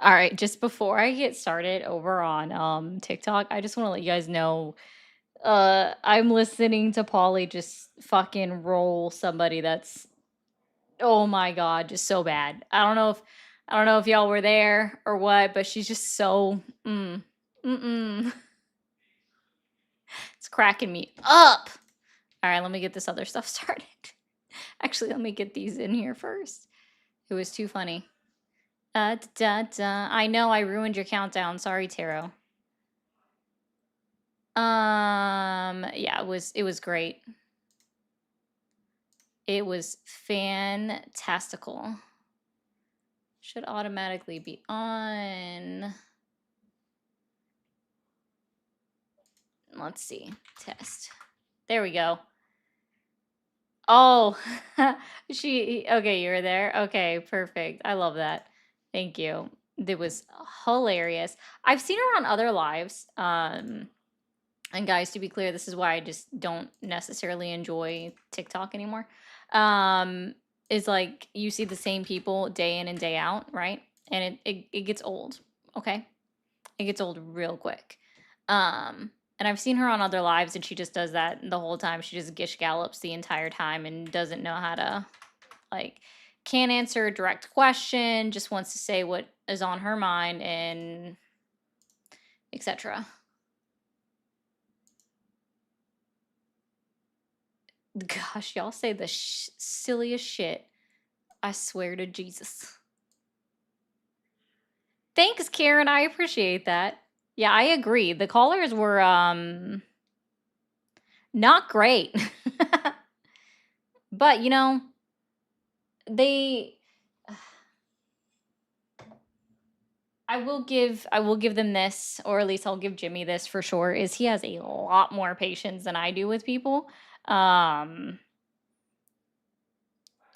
All right, just before I get started over on TikTok, I just want to let you guys know I'm listening to Polly just fucking roll somebody that's oh my god, just so bad. I don't know if y'all were there or what, but she's just so mm. It's cracking me up. All right, let me get this other stuff started. Actually, let me get these in here first. It was too funny. I know I ruined your countdown. Sorry, Taro. Yeah, it was great. It was fantastical. Should automatically be on. Let's see. Test. There we go. Oh, okay, you were there. Okay, perfect. I love that. Thank you. It was hilarious. I've seen her on other lives. And guys, to be clear, this is why I just don't necessarily enjoy TikTok anymore. Um, is like you see the same people day in and day out, right? And it gets old. Okay. It gets old real quick. And I've seen her on other lives and she just does that the whole time. She just gish gallops the entire time and doesn't know how to like can't answer a direct question, just wants to say what is on her mind and etc. Gosh, y'all say the silliest shit. I swear to Jesus. Thanks, Karen. I appreciate that. Yeah, I agree. The callers were not great. But, they I will give them this, or at least I'll give Jimmy this for sure, is he has a lot more patience than I do with people. Um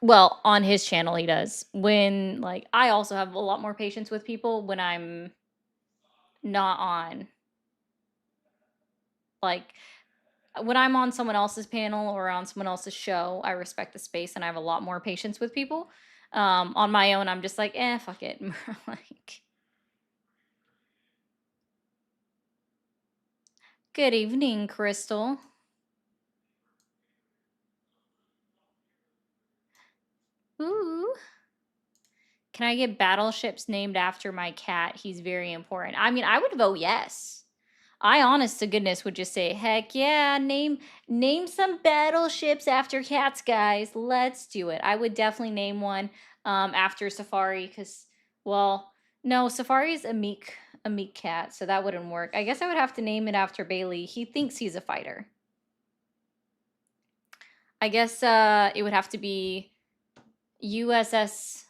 well, on his channel he does. When like I also have a lot more patience with people when I'm not on like when I'm on someone else's panel or on someone else's show, I respect the space and I have a lot more patience with people. On my own, I'm just like, fuck it. Like, good evening, Crystal. Ooh. Can I get battleships named after my cat? He's very important. I mean, I would vote yes. I honest to goodness would just say, heck yeah, name some battleships after cats, guys. Let's do it. I would definitely name one after Safari because, well, no, Safari's a meek cat, so that wouldn't work. I guess I would have to name it after Bailey. He thinks he's a fighter. I guess it would have to be USS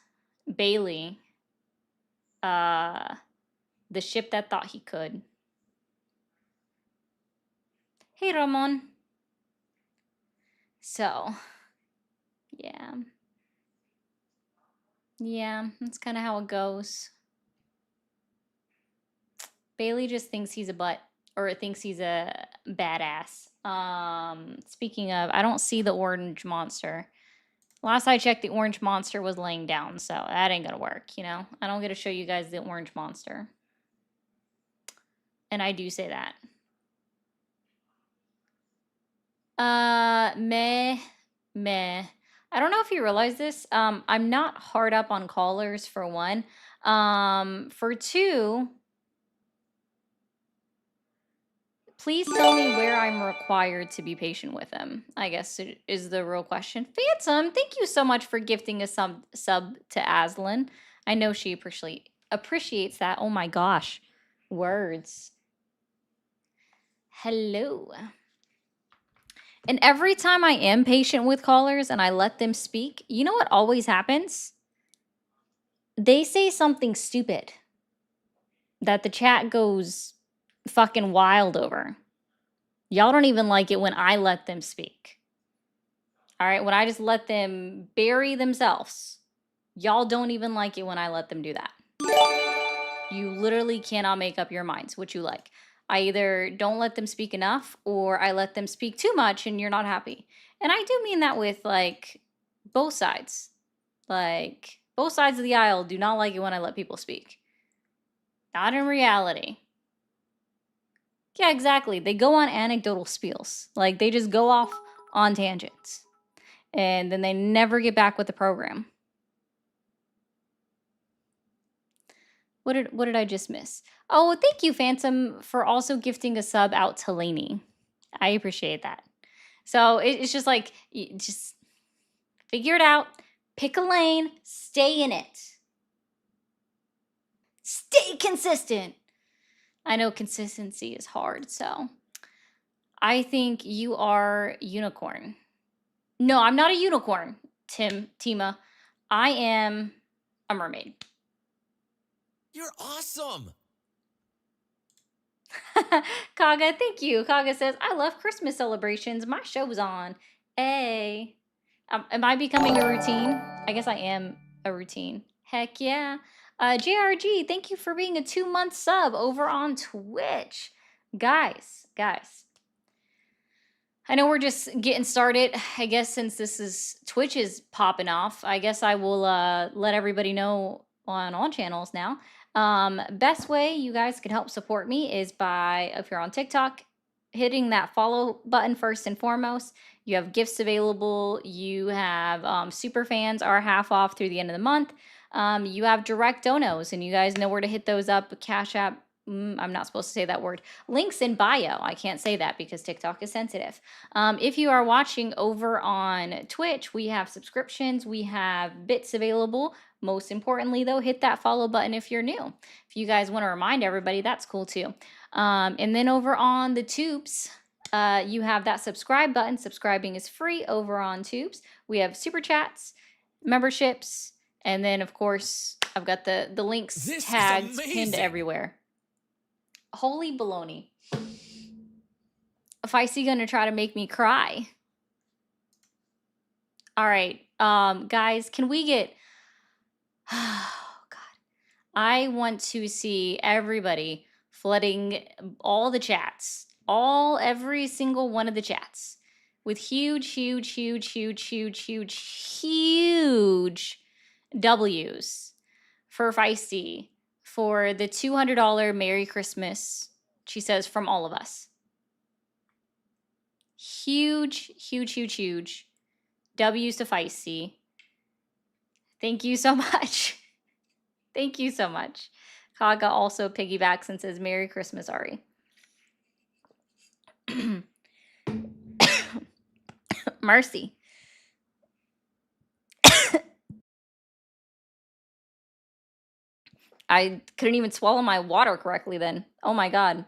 Bailey, uh, the ship that thought he could. Hey, Ramon. So, yeah. Yeah, that's kind of how it goes. Bailey just thinks he's a butt or thinks he's a badass. Speaking of, I don't see the orange monster. Last I checked, the orange monster was laying down, so that ain't gonna work, I don't get to show you guys the orange monster. And I do say that. Meh. I don't know if you realize this. I'm not hard up on callers for one. For two, please tell me where I'm required to be patient with them. I guess is the real question. Phantom, thank you so much for gifting a sub to Aslan. I know she appreciates that. Oh my gosh. Words. Hello. And every time I am patient with callers and I let them speak, you know what always happens? They say something stupid that the chat goes fucking wild over. Y'all don't even like it when I let them speak. All right, when I just let them bury themselves. Y'all don't even like it when I let them do that. You literally cannot make up your minds what you like. I either don't let them speak enough or I let them speak too much and you're not happy. And I do mean that with like both sides. Like both sides of the aisle do not like it when I let people speak. Not in reality. Yeah, exactly. They go on anecdotal spiels. Like they just go off on tangents. And then they never get back with the program. What did I just miss? Oh, thank you, Phantom, for also gifting a sub out to Lainey. I appreciate that. So it's just like just figure it out, pick a lane, stay in it. Stay consistent. I know consistency is hard, so I think you are unicorn. No, I'm not a unicorn, Tima. I am a mermaid. You're awesome. Kaga, thank you. Kaga says, I love Christmas celebrations. My show's on. Hey. Am I becoming a routine? I guess I am a routine. Heck yeah. JRG, thank you for being a 2-month sub over on Twitch. Guys. I know we're just getting started. I guess since this is Twitch is popping off, I guess I will let everybody know on all channels now. Best way you guys can help support me is by, if you're on TikTok, hitting that follow button first and foremost. You have gifts available. You have super fans are half off through the end of the month. You have direct donos, and you guys know where to hit those up. Cash App. I'm not supposed to say that word. Links in bio. I can't say that because TikTok is sensitive. If you are watching over on Twitch, we have subscriptions, we have bits available. Most importantly, though, hit that follow button if you're new. If you guys want to remind everybody, that's cool too. And then over on the tubes, you have that subscribe button. Subscribing is free over on tubes. We have super chats, memberships, and then of course I've got the links tagged pinned everywhere. Holy baloney. Feisty gonna try to make me cry. All right, guys, can we get? Oh God, I want to see everybody flooding all the chats, every single one of the chats, with huge W's for Feisty for the $200 Merry Christmas. She says from all of us. Huge W's to Feisty. Thank you so much. Thank you so much. Kaga also piggybacks and says Merry Christmas, Ari. Mercy. I couldn't even swallow my water correctly then. Oh my God.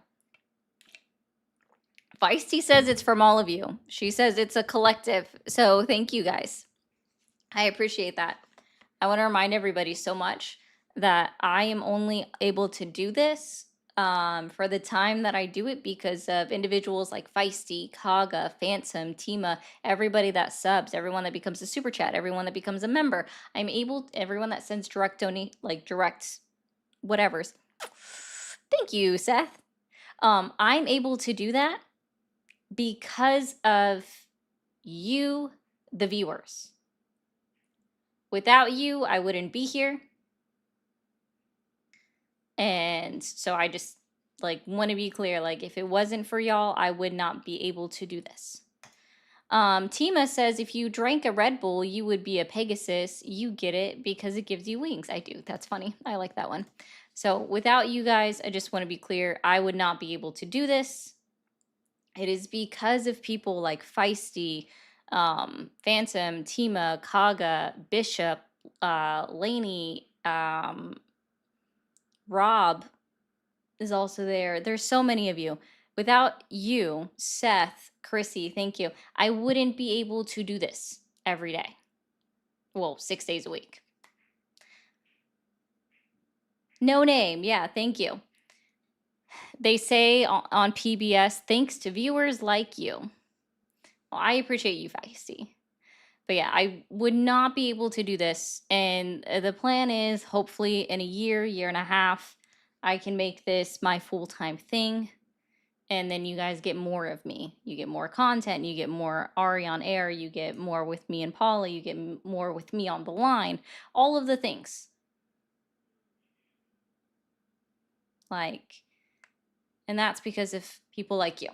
Feisty says it's from all of you. She says it's a collective. So thank you guys. I appreciate that. I want to remind everybody so much that I am only able to do this for the time that I do it because of individuals like Feisty, Kaga, Phantom, Tima, everybody that subs, everyone that becomes a super chat, everyone that becomes a member. Everyone that sends direct donate, like direct whatevers. Thank you, Seth. I'm able to do that because of you, the viewers. Without you, I wouldn't be here. And so I just want to be clear, if it wasn't for y'all, I would not be able to do this. Tima says if you drank a Red Bull, you would be a Pegasus. You get it because it gives you wings. I do. That's funny. I like that one. So without you guys, I just want to be clear, I would not be able to do this. It is because of people like Feisty, Phantom, Tima, Kaga, Bishop, Lainey, Rob is also there. There's so many of you. Without you, Seth, Chrissy, thank you, I wouldn't be able to do this every day. Well, 6 days a week. No name. Yeah, thank you. They say on PBS, thanks to viewers like you. Well, I appreciate you, Feisty. But yeah, I would not be able to do this. And the plan is hopefully in a year and a half, I can make this my full-time thing. And then you guys get more of me. You get more content. You get more Ari on air. You get more with me and Paula. You get more with me on the line. All of the things. Like, and that's because of people like you.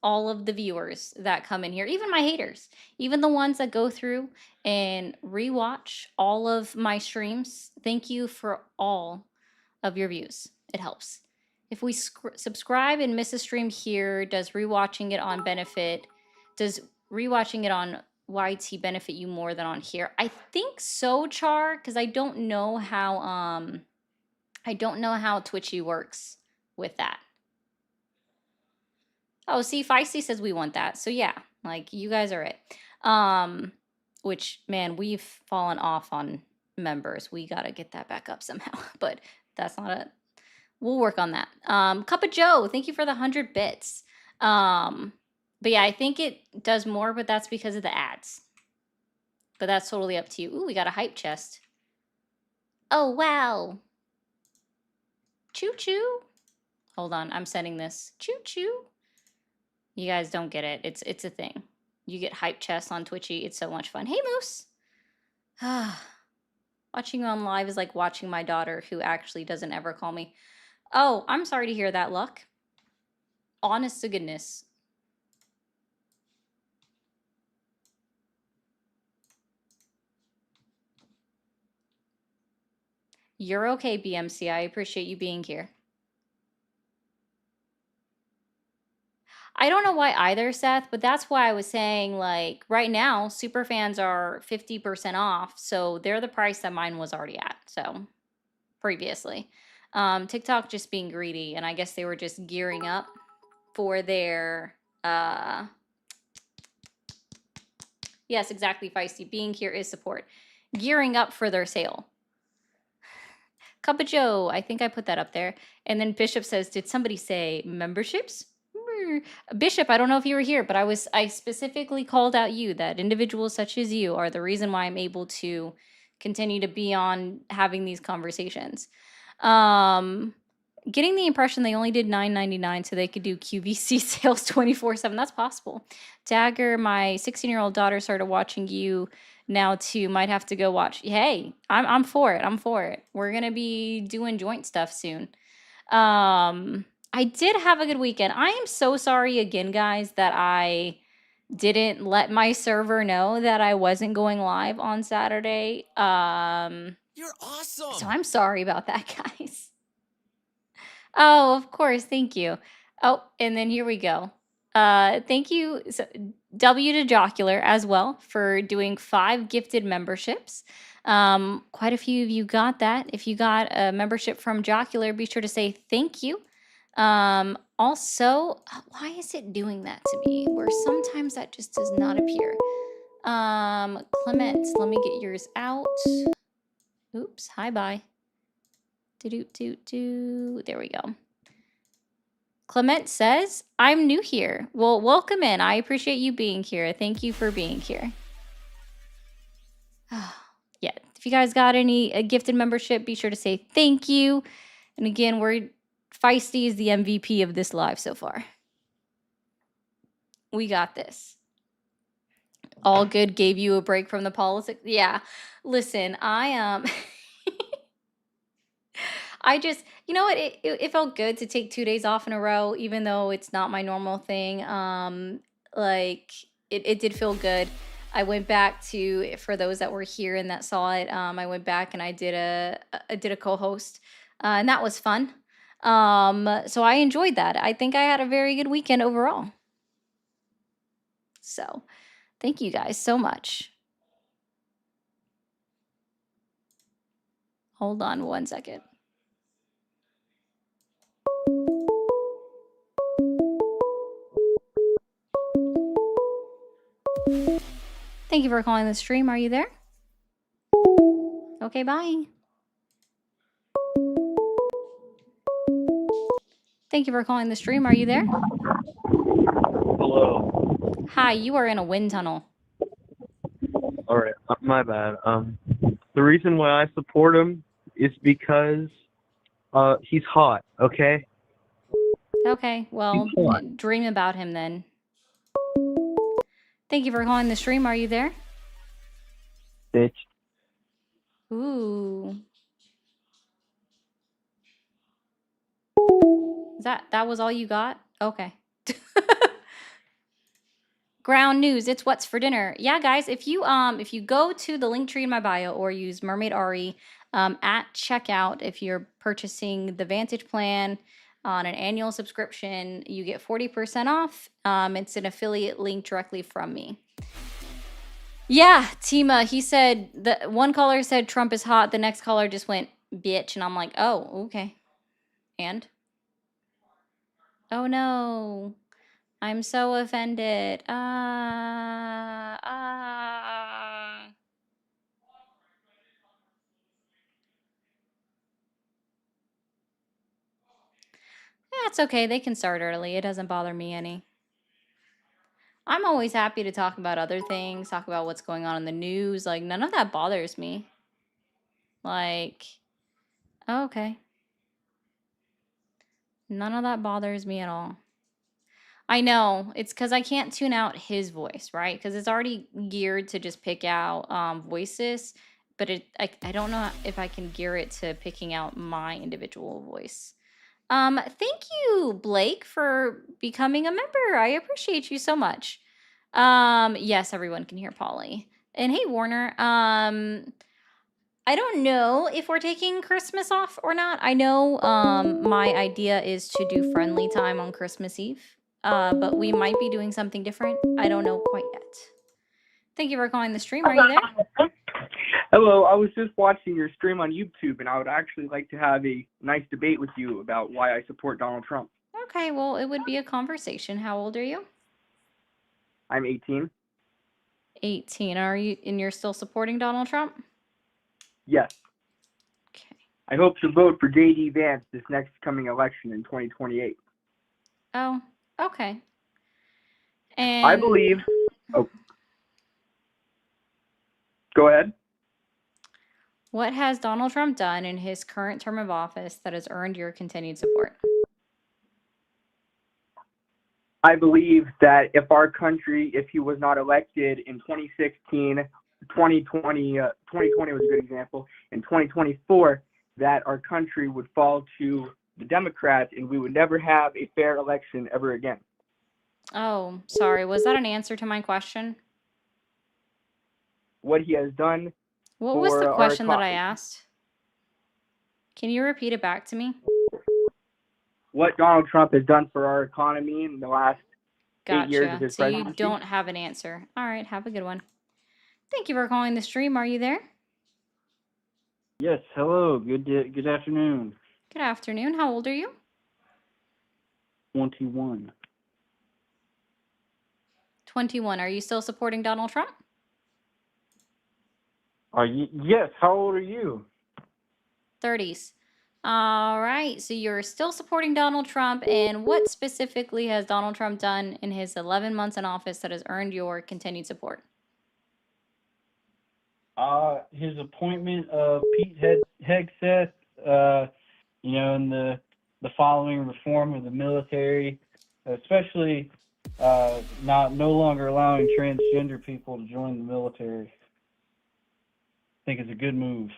All of the viewers that come in here, even my haters, even the ones that go through and rewatch all of my streams. Thank you for all of your views. It helps. If we subscribe and miss a stream here, does rewatching it on benefit? Does rewatching it on YT benefit you more than on here? I think so, Char, because I don't know how Twitchy works with that. Oh, see, Feisty says we want that. So yeah, like you guys are it. Which man, we've fallen off on members. We gotta get that back up somehow. But that's not it. We'll work on that. Cup of Joe, thank you for the 100 bits. But yeah, I think it does more, but that's because of the ads. But that's totally up to you. Ooh, we got a hype chest. Oh wow. Choo choo. Hold on, I'm sending this. Choo choo. You guys don't get it. It's a thing. You get hype chests on Twitchy. It's so much fun. Hey, Moose. Watching you on live is like watching my daughter, who actually doesn't ever call me. Oh, I'm sorry to hear that, Luck. Honest to goodness. You're okay, BMC. I appreciate you being here. I don't know why either, Seth, but that's why I was saying, like, right now, super fans are 50% off. So they're the price that mine was already at. So previously. TikTok just being greedy, and I guess they were just gearing up for their yes, exactly, Feisty. Being here is support. Gearing up for their sale. Cup of Joe, I think I put that up there. And then Bishop says, did somebody say memberships? Bishop, I don't know if you were here, but I specifically called out you, that individuals such as you are the reason why I'm able to continue to be on having these conversations. Getting the impression they only did $9.99 so they could do QVC sales 24/7. That's possible. Dagger, my 16-year-old daughter started watching you now too. Might have to go watch. Hey, I'm for it. I'm for it. We're gonna be doing joint stuff soon. I did have a good weekend. I am so sorry again, guys, that I didn't let my server know that I wasn't going live on Saturday. You're awesome. So I'm sorry about that, guys. Oh, of course. Thank you. Oh, and then here we go. Thank you, W to Jocular as well, for doing 5 gifted memberships. Quite a few of you got that. If you got a membership from Jocular, be sure to say thank you. Also, why is it doing that to me? Where sometimes that just does not appear. Clement, let me get yours out. Oops, hi, bye. There we go. Clement says, I'm new here. Well, welcome in. I appreciate you being here. Thank you for being here. Yeah, if you guys got any gifted membership, be sure to say thank you. And again, Feisty is the MVP of this live so far. We got this. All good, gave you a break from the politics. Yeah, listen, I just, you know what, it felt good to take 2 days off in a row, even though it's not my normal thing. Like it did feel good. I went back to, for those that were here and that saw it, I went back and I did a co-host, and that was fun. So I enjoyed that. I think I had a very good weekend overall. So thank you guys so much. Hold on one second. Thank you for calling the stream. Are you there? Okay, bye. Thank you for calling the stream. Are you there? Hello. Hi, you are in a wind tunnel. All right, my bad. The reason why I support him is because he's hot, okay? Okay, well, dream about him then. Thank you for calling the stream. Are you there? Bitch. Ooh. That was all you got? Okay. Ground news, it's what's for dinner. Yeah, guys, if you go to the link tree in my bio or use Mermaid Ari at checkout, if you're purchasing the Vantage plan on an annual subscription, you get 40% off. It's an affiliate link directly from me. Yeah, Tima, he said the one caller said Trump is hot, the next caller just went bitch, and I'm like, oh, okay. And oh no. I'm so offended. Yeah, it's okay. They can start early. It doesn't bother me any. I'm always happy to talk about other things, talk about what's going on in the news. Like, none of that bothers me. Like, okay. None of that bothers me at all. I know. It's because I can't tune out his voice, right? Because it's already geared to just pick out voices. But I don't know if I can gear it to picking out my individual voice. Thank you, Blake, for becoming a member. I appreciate you so much. Yes, everyone can hear Polly. And hey, Warner. I don't know if we're taking Christmas off or not. I know my idea is to do friendly time on Christmas Eve. But we might be doing something different. I don't know quite yet. Thank you for calling the stream. Are you there? Hello, I was just watching your stream on YouTube, and I would actually like to have a nice debate with you about why I support Donald Trump. Okay, well, it would be a conversation. How old are you? I'm 18. 18. And you're still supporting Donald Trump? Yes. Okay. I hope to vote for J.D. Vance this next coming election in 2028. Oh, okay. And I believe... Oh. Go ahead. What has Donald Trump done in his current term of office that has earned your continued support? I believe that if he was not elected in 2016, 2020 was a good example, in 2024, that our country would fall to the Democrats and we would never have a fair election ever again. Oh, sorry. Was that an answer to my question? What he has done. What was the for question that I our asked? Can you repeat it back to me? what Donald Trump has done for our economy in the last 8 years of Gotcha. his So you presidency. don't have an answer. All right. Have a good one. Thank you for calling the stream. Are you there? Yes. Hello. Good afternoon. Good afternoon. How old are you? 21. 21. Are you still supporting Donald Trump? Are you? Yes. How old are you? 30s. All right. So you're still supporting Donald Trump. And what specifically has Donald Trump done in his 11 months in office that has earned your continued support? His appointment of Pete Hegseth, and the following reform of the military, especially no longer allowing transgender people to join the military. I think it's a good move.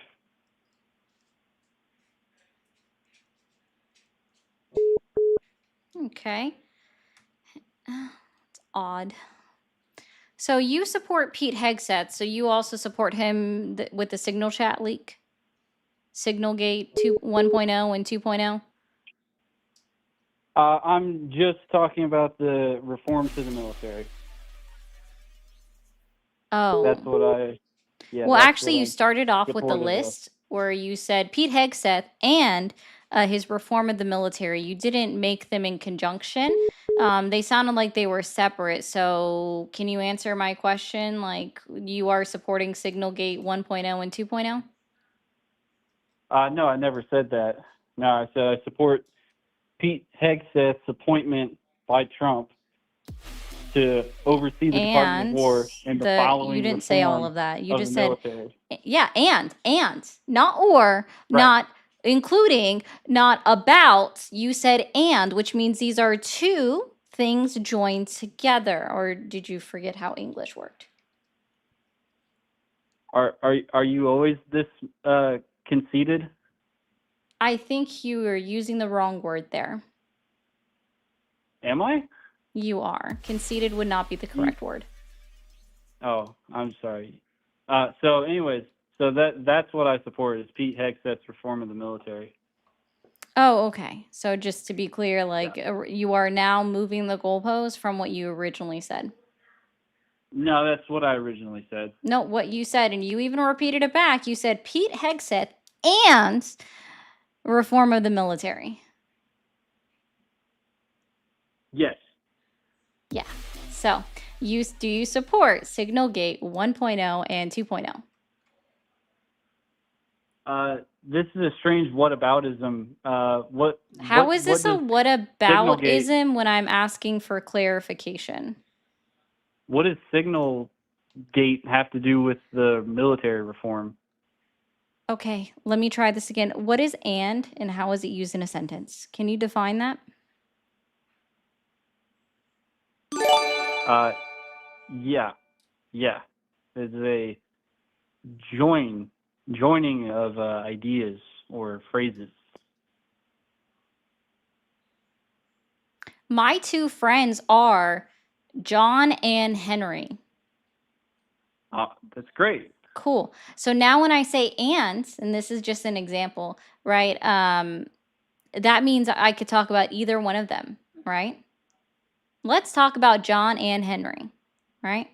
Okay. It's odd. So you support Pete Hegseth, so you also support him with the Signal chat leak? Signalgate 1.0 and 2.0? I'm just talking about the reform to the military. Oh. That's what I... Yeah, well, actually, you started off with the supportive of. list where you said Pete Hegseth and his reform of the military. You didn't make them in conjunction. They sounded like they were separate. So can you answer my question? Like, you are supporting Signalgate 1.0 and 2.0? No, I never said that. No, I said I support Pete Hegseth's appointment by Trump to oversee the Department of War and the following you didn't say all reform of that. You of just the said, military. yeah, and, not or, Right. not including, not about. You said and, which means these are two things joined together. Or did you forget how English worked? Are you always this conceited? I think you are using the wrong word there. Am I? You are. Conceded would not be the correct word. Oh, I'm sorry. So anyways, so that's what I support is Pete Hegseth's reform of the military. Oh, okay. So just to be clear, like you are now moving the goalpost from what you originally said. No, that's what I originally said. No, what you said, and you even repeated it back. You said Pete Hegseth and reform of the military. Yes. Yeah. So do you support Signalgate 1.0 and 2.0? This is a strange whataboutism. How is this a does whataboutism when I'm asking for clarification? What does Signalgate have to do with the military reform? Okay, let me try this again. What is and how is it used in a sentence? Can you define that? Yeah. It's a joining of ideas or phrases. My two friends are John and Henry. That's great. Cool. So now when I say and this is just an example, right? That means I could talk about either one of them, right? Let's talk about John and Henry, right?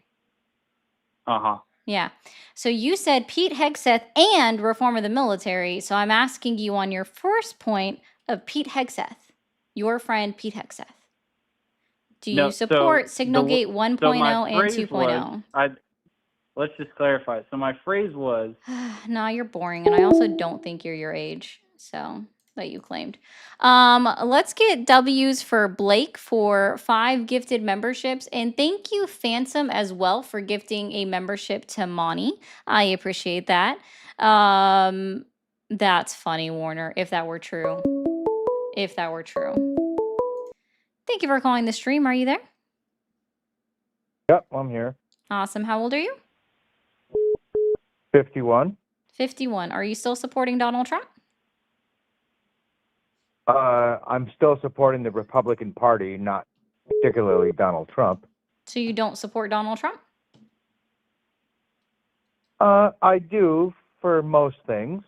Uh-huh. Yeah. So you said Pete Hegseth and reform of the military. So I'm asking you on your first point of Pete Hegseth, your friend Pete Hegseth. Do you support Signalgate 1.0 and 2.0? Let's just clarify. So my phrase was... Nah, you're boring. And I also don't think you're your age. So... that you claimed. Let's get W's for Blake for 5 gifted memberships. And thank you, Phantom, as well for gifting a membership to Monty. I appreciate that. That's funny, Warner, if that were true. If that were true. Thank you for calling the stream. Are you there? Yep, I'm here. Awesome. How old are you? 51. 51. Are you still supporting Donald Trump? I'm still supporting the Republican Party, not particularly Donald Trump. So you don't support Donald Trump? I do for most things.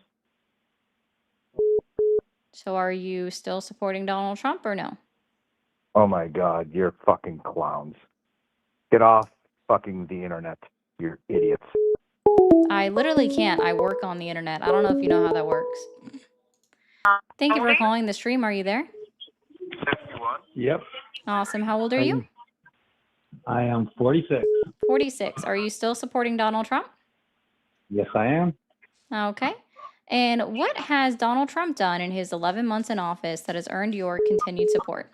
So are you still supporting Donald Trump or no? Oh my God, you're fucking clowns. Get off fucking the internet, you idiots. I literally can't. I work on the internet. I don't know if you know how that works. Thank you for calling the stream. Are you there? 51. Yep. Awesome. How old are you? I am 46. 46. Are you still supporting Donald Trump? Yes, I am. Okay. And what has Donald Trump done in his 11 months in office that has earned your continued support?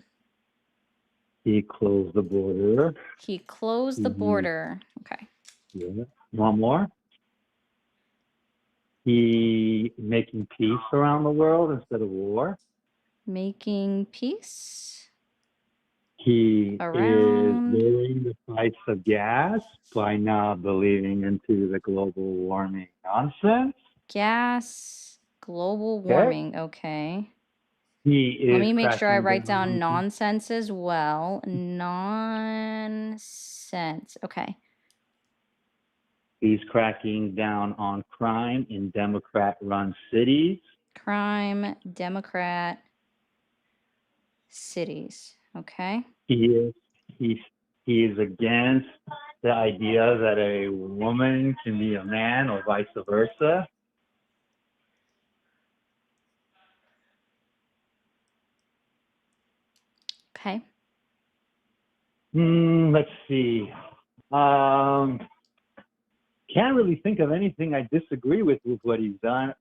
He closed the border. He closed the border. Okay. Yeah. One more. He making peace around the world instead of war. Making peace? He Around. is lowering the price of gas by not believing into the global warming nonsense. Gas. Global warming. Okay. He is Let me make sure I cracking write down down- nonsense as well. Nonsense. Okay. He's cracking down on crime in Democrat-run cities. Crime, Democrat, cities. Okay. He is against the idea that a woman can be a man or vice versa. Okay. Let's see. Can't really think of anything I disagree with what he's done.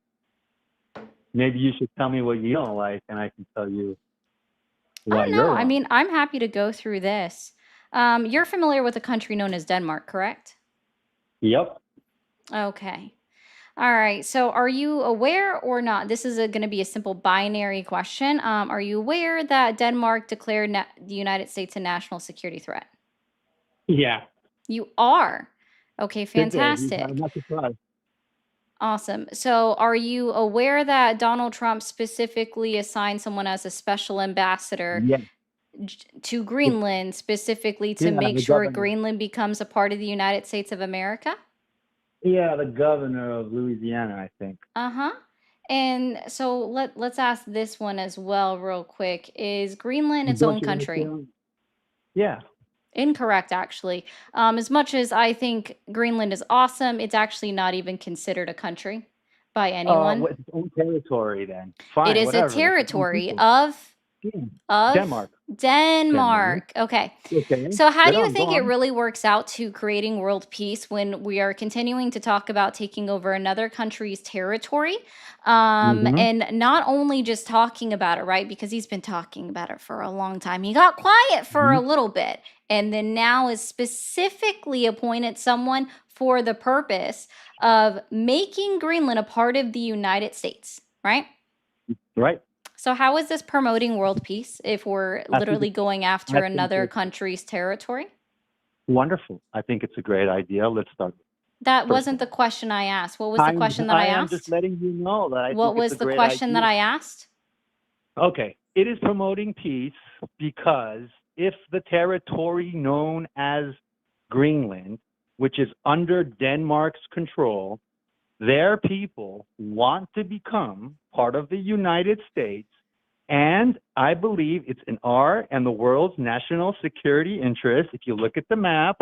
Maybe you should tell me what you don't like, and I can tell you I why don't you're know. wrong. I mean, I'm happy to go through this. You're familiar with a country known as Denmark, correct? Yep. Okay. All right. So are you aware or not? This is going to be a simple binary question. Are you aware that Denmark declared the United States a national security threat? Yeah. You are. Okay, fantastic. I'm not surprised. Awesome. So are you aware that Donald Trump specifically assigned someone as a special ambassador? Yes. to Greenland specifically to Yeah, make the sure governor. Greenland becomes a part of the United States of America? Yeah, the governor of Louisiana, I think. Uh-huh. And so let's ask this one as well real quick. Is Greenland its Don't own you country? understand? Yeah. Incorrect, actually. As much as I think Greenland is awesome, it's actually not even considered a country by anyone. Its own territory then. It Fine, is a whatever. It's its own territory people. of Yeah. Denmark. Denmark. Okay. Okay. So how do Go you on, think go it on. really works out to creating world peace when we are continuing to talk about taking over another country's territory? Mhm. And not only just talking about it, right? Because he's been talking about it for a long time. He got quiet for a little bit and then now is specifically appointed someone for the purpose of making Greenland a part of the United States, right? Right. So how is this promoting world peace if we're think literally going after I think another it's- country's territory? Wonderful. I think it's a great idea. Let's start. That First wasn't of the question I asked. What was the question that I am just asked? letting you know that I What think was it's a the great question that idea. I asked? Okay. It is promoting peace because if the territory known as Greenland, which is under Denmark's control, their people want to become part of the United States, and I believe it's in our and the world's national security interest, if you look at the map,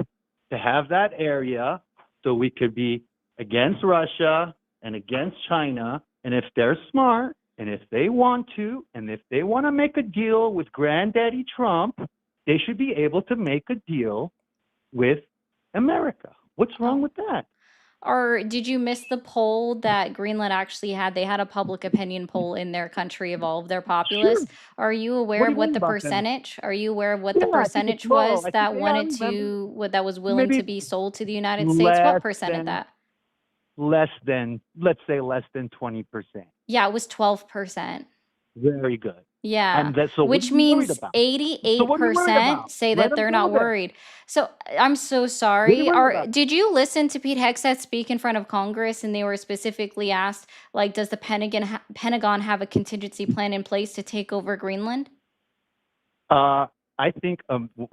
to have that area so we could be against Russia and against China. And if they're smart, and if they want to, and if they want to make a deal with Granddaddy Trump, they should be able to make a deal with America. What's wrong with that? Or did you miss the poll that Greenland actually had? They had a public opinion poll in their country of all of their populace. Are you aware What do of you what mean the about them? percentage? Are you aware of what the Yeah, I think it's percentage low. was I that think, yeah, I wanted remember. to, what that was willing Maybe to be sold to the United States? What percent of that? Less than, let's say less than 20%. Yeah, it was 12%. Very good. Yeah, And that's so which what are you worried means about? So what are you worried 88% about? say Let that them they're go not there. worried. So I'm so What are you sorry. worried about? Did you listen to Pete Hegseth speak in front of Congress and they were specifically asked, like, does the Pentagon have a contingency plan in place to take over Greenland? I think,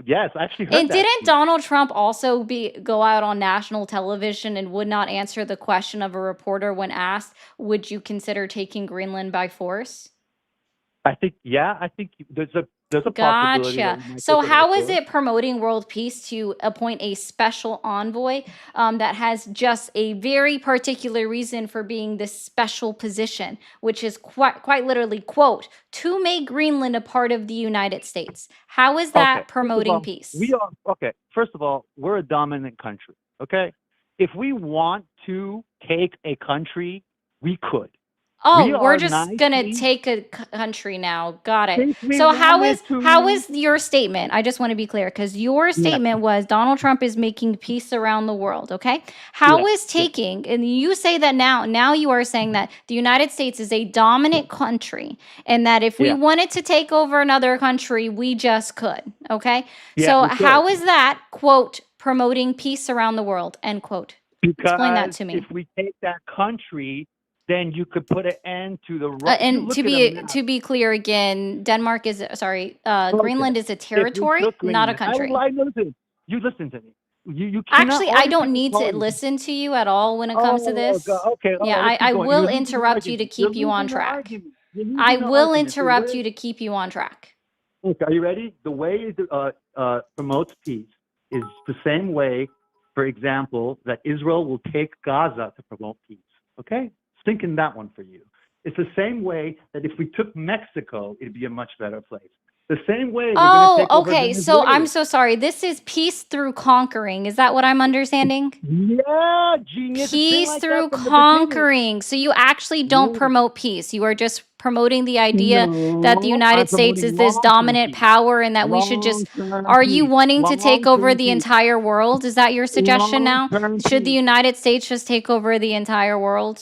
yes, I actually heard And that. didn't Donald Trump also go out on national television and would not answer the question of a reporter when asked, would you consider taking Greenland by force? I think, yeah, I think there's a possibility that Gotcha. we might So take it how by is force. it promoting world peace to appoint a special envoy that has just a very particular reason for being this special position, which is quite literally, quote, to make Greenland a part of the United States? How is that Okay, first of promoting all, peace? First of all, we're a dominant country, okay? If we want to take a country, we could. We Oh, we're are just gonna nicely- take a country now. Got it. If we So how wanted is your statement? I just want to be clear because your statement was Donald Trump is making peace around the world. Okay, how is taking and you say that now you are saying that the United States is a dominant country and that if we Yeah. wanted to take over another country, we just could. Okay, Yeah, so we could. how is that quote promoting peace around the world? End quote. Explain that Because to me. if we take that country, then you could put an end to the And to be clear again, Denmark is Greenland is a territory, not a country. Listen, you listen to me. You cannot Actually, I always don't pick a need to party. listen to you at all when it comes to this. Okay. Yeah, let's keep I going. will You're losing the interrupt you to argument. keep You're you on losing the track. argument. You're losing I the will argument. The interrupt way- you to keep you on track. Okay, are you ready? The way it promotes peace is the same way, for example, that Israel will take Gaza to promote peace. Okay? Think in that one for you. It's the same way that if we took Mexico, it'd be a much better place. The same way we're going to Oh, take over okay. So Venezuela. I'm so sorry. This is peace through conquering. Is that what I'm understanding? Yeah, genius. It's been Peace like that through from the beginning. conquering. So you actually don't Yeah. promote peace. You are just promoting the idea that the No, United I'm States is promoting this long-term dominant peace. power and that we should just. Long-term Are you peace. wanting to take over Long-term the peace. entire world? Is that your suggestion now? Long-term Should the peace. United States just take over the entire world?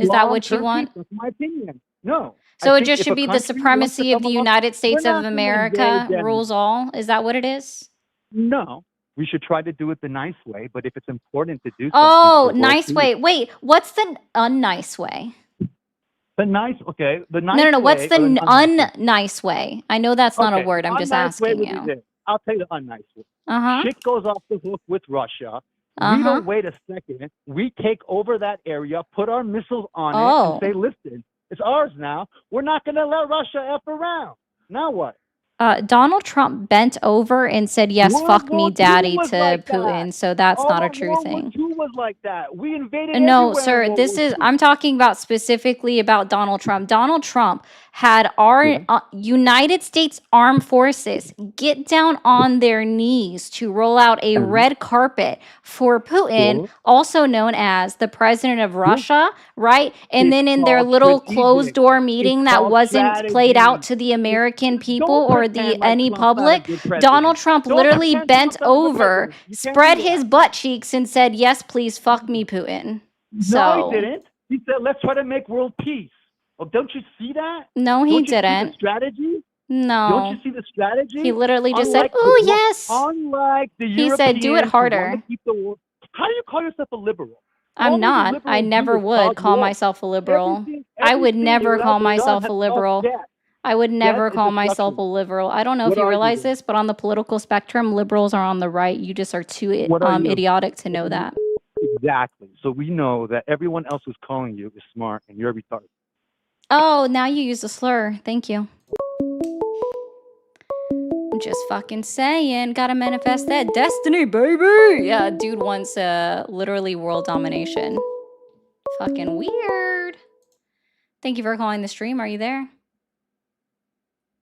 Is that what you Long-term want? peace, that's my opinion. No. So I it think just if should a be the country wants to supremacy of come the along- United States We're of not gonna America invade them. rules all? Is that what it is? No. We should try to do it the nice way, but if it's important to do something Oh, for world nice peace- way. Wait, what's the unnice way? The nice No, no, no. What's way the or the unnice way? unnice way? I know that's not a Okay, word. I'm just unnice way asking would be you. this. I'll tell you the unnice way. Uh-huh. Shit goes off the hook with Russia. We Uh-huh. don't wait a second. We take over that area, put our missiles on it, Oh. and say, listen, it's ours now. We're not going to let Russia F around. Now what? Donald Trump bent over and said, yes, World fuck me, War II daddy, was to like that. Putin. So that's not a All true World War thing. II was like that. We invaded No, everywhere in sir, World this War is, II. I'm talking about specifically about Donald Trump. Donald Trump had our Yeah. United States Armed Forces get down on their knees to roll out a Mhm. red carpet for Putin, Sure. also known as the president of Yeah. Russia, right? And It's then in their called little closed strategic. door It's meeting that called wasn't played out strategy. to the American people Don't or the pretend like any Trump's not a public, good Donald president. Trump Don't literally pretend bent Trump's not a good over, president. You can't spread do his that. butt cheeks and said, yes, please fuck me, Putin. No, So, he didn't. He said, let's try to make world peace. Well, don't you see that? no, he Don't you see the didn't. strategy? Don't you No. see the He strategy? literally just said, Unlike the oh, glo- yes. unlike the He said, do it Europeans who want to harder. keep the war. How do you call yourself a liberal? I'm All these not. I liberals never do is would cause call war. myself a liberal. Everything, I would everything never that call I've done myself a has caused liberal. death. I would never Death is call myself a destruction. liberal. I don't know if What you are you realize then? this, but on the political spectrum, liberals are on the right. You just are too What are you? idiotic to know that. Exactly. So we know that everyone else who's calling you is smart and you're retarded. Oh, now you use a slur. Thank you. I'm just fucking saying. Gotta manifest that destiny, baby. Yeah, dude wants literally world domination. Fucking weird. Thank you for calling the stream. Are you there?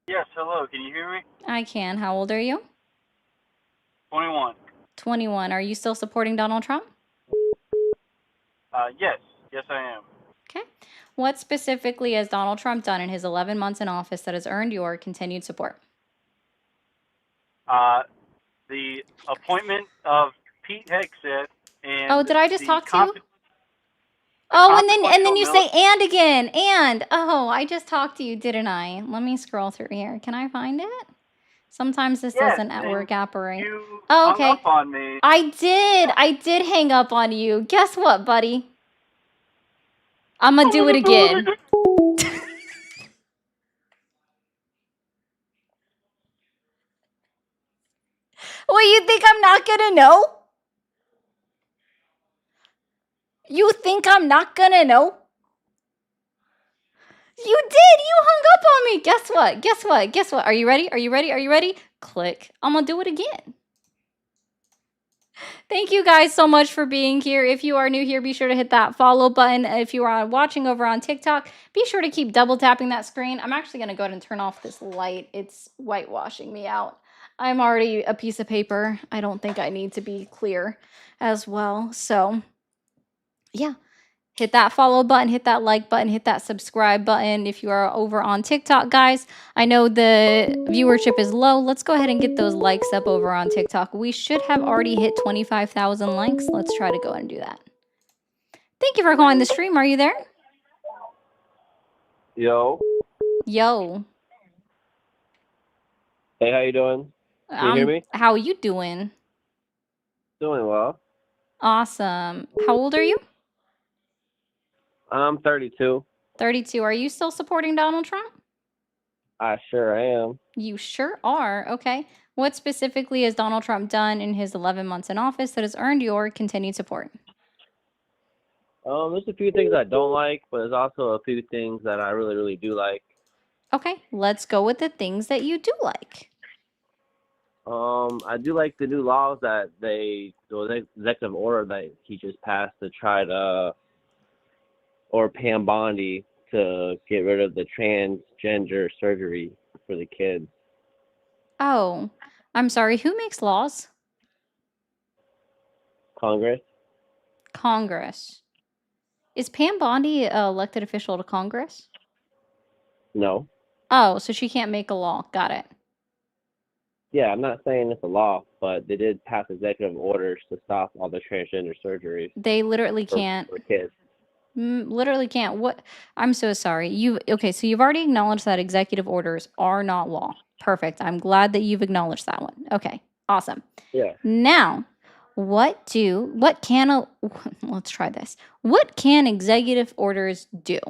Yes, hello. Can you hear me? I can. How old are you? 21. 21. Are you still supporting Donald Trump? Yes. Yes, I am. Okay. What specifically has Donald Trump done in his 11 months in office that has earned your continued support? The appointment of Pete Hegseth and Oh, did I just the talk to you? conse- Oh, and then consequential you mil- say and again. And oh, I just talked to you, didn't I? Let me scroll through here. Can I find it? Sometimes this Yes, doesn't and work operate. you Oh, hung okay. up on me. I did hang up on you. Guess what, buddy? I'm gonna do it again. Well, you think I'm not gonna know? You think I'm not gonna know? You did! You hung up on me! Guess what? Guess what? Guess what? Are you ready? Are you ready? Are you ready? Click. I'm gonna do it again. Thank you guys so much for being here. If you are new here, be sure to hit that follow button. If you are watching over on TikTok, be sure to keep double tapping that screen. I'm actually going to go ahead and turn off this light. It's whitewashing me out. I'm already a piece of paper. I don't think I need to be clear as well. So, yeah. Hit that follow button, hit that like button, hit that subscribe button if you are over on TikTok, guys. I know the viewership is low. Let's go ahead and get those likes up over on TikTok. We should have already hit 25,000 likes. Let's try to go ahead and do that. Thank you for calling the stream. Are you there? Yo. Yo. Hey, how you doing? Can you hear me? How you doing? Doing well. Awesome. How old are you? I'm 32. 32. Are you still supporting Donald Trump? I sure am. You sure are. Okay. What specifically has Donald Trump done in his 11 months in office that has earned your continued support? There's a few things I don't like, but there's also a few things that I really, really do like. Okay, let's go with the things that you do like. I do like the new laws that the executive order that he just passed to try to, or Pam Bondi, to get rid of the transgender surgery for the kids. Oh, I'm sorry. Who makes laws? Congress. Congress. Is Pam Bondi an elected official to Congress? No. Oh, so she can't make a law. Got it. Yeah, I'm not saying it's a law, but they did pass executive orders to stop all the transgender surgeries They literally can't. for kids. Literally can't. What? I'm so sorry. Okay, so you've already acknowledged that executive orders are not law. Perfect. I'm glad that you've acknowledged that one. Okay, awesome. Yeah. Now, let's try this. What can executive orders do?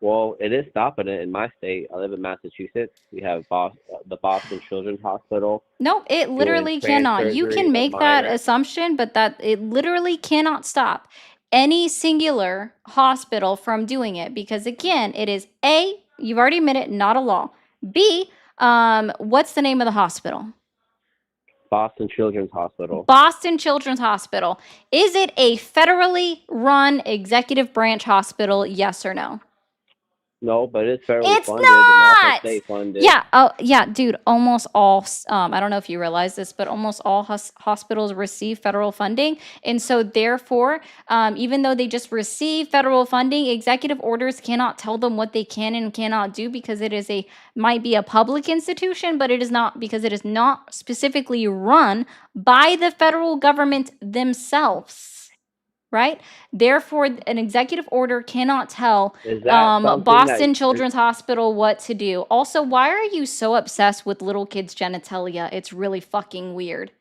Well, it is stopping it in my state. I live in Massachusetts. We have the Boston Children's Hospital Nope, it doing literally trans cannot. You surgery can of make that minors. assumption, but that it literally cannot stop any singular hospital from doing it because again, it is A, you've already admitted, not a law. B, what's the name of the hospital? Boston Children's Hospital. Boston Children's Hospital. Is it a federally run executive branch hospital? Yes or no? No, but it's federally It's funded and also not. state funded. Yeah. Oh, yeah, dude. Almost all. I don't know if you realize this, but almost all hospitals receive federal funding, and so therefore, even though they just receive federal funding, executive orders cannot tell them what they can and cannot do because it is might be a public institution, but it is not because it is not specifically run by the federal government themselves. Right? Therefore, an executive order cannot tell Is that something Boston that Children's Hospital what to do. Also, why are you so obsessed with little kids' genitalia? It's really fucking weird.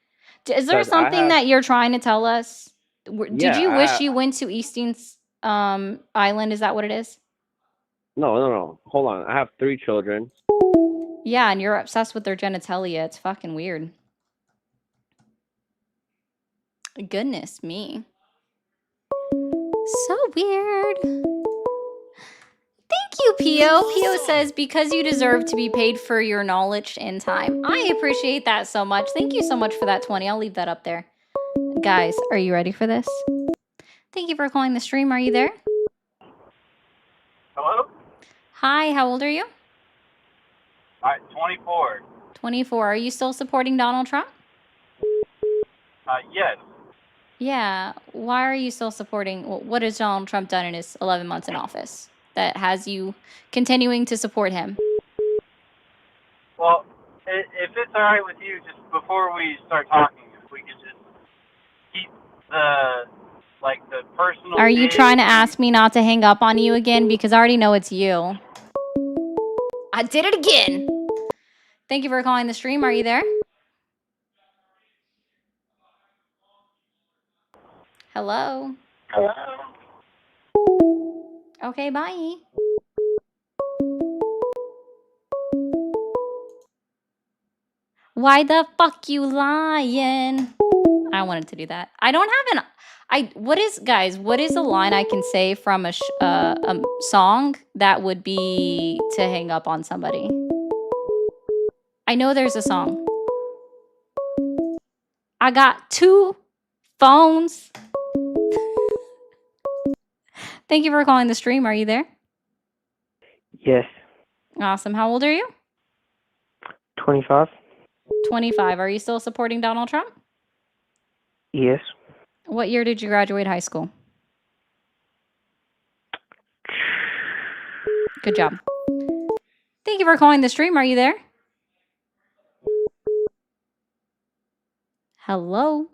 Is there because I something have that you're trying to tell us? Did you wish I you went to Easton's Island? Is that what it is? no. Hold on. I have 3 children. Yeah, and you're obsessed with their genitalia. It's fucking weird. Goodness me. So weird. Thank you, Pio. Pio says, because you deserve to be paid for your knowledge and time. I appreciate that so much. Thank you so much for that 20. I'll leave that up there. Guys, are you ready for this? Thank you for calling the stream. Are you there? Hello? Hi, how old are you? All right, 24. 24. Are you still supporting Donald Trump? Yes. Yeah. Why are you still supporting? What has Donald Trump done in his 11 months in office that has you continuing to support him? Well, if it's all right with you, just before we start talking, if we could just keep the personal. Are you trying to ask me not to hang up on you again? Because I already know it's you. I did it again. Thank you for calling the stream. Are you there? Hello? Hello? Okay, bye. Why the fuck you lying? I wanted to do that. I don't have what is a line I can say from a song that would be to hang up on somebody? I know there's a song. I got 2 phones. Thank you for calling the stream. Are you there? Yes. Awesome. How old are you? 25? 25. Are you still supporting Donald Trump? Yes. What year did you graduate high school? Good job. Thank you for calling the stream. Are you there? Hello?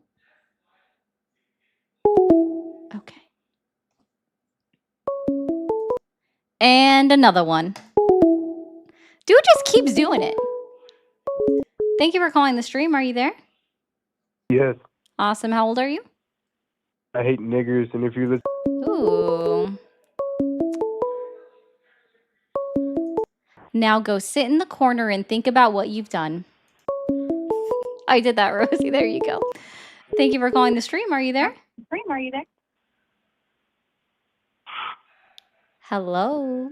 Okay. And another one. Dude just keeps doing it. Thank you for calling the stream. Are you there? Yes. Awesome. How old are you? I hate niggers, and if you listen. Ooh. Now go sit in the corner and think about what you've done. I did that, Rosie. There you go. Thank you for calling the stream. Are you there? Hello?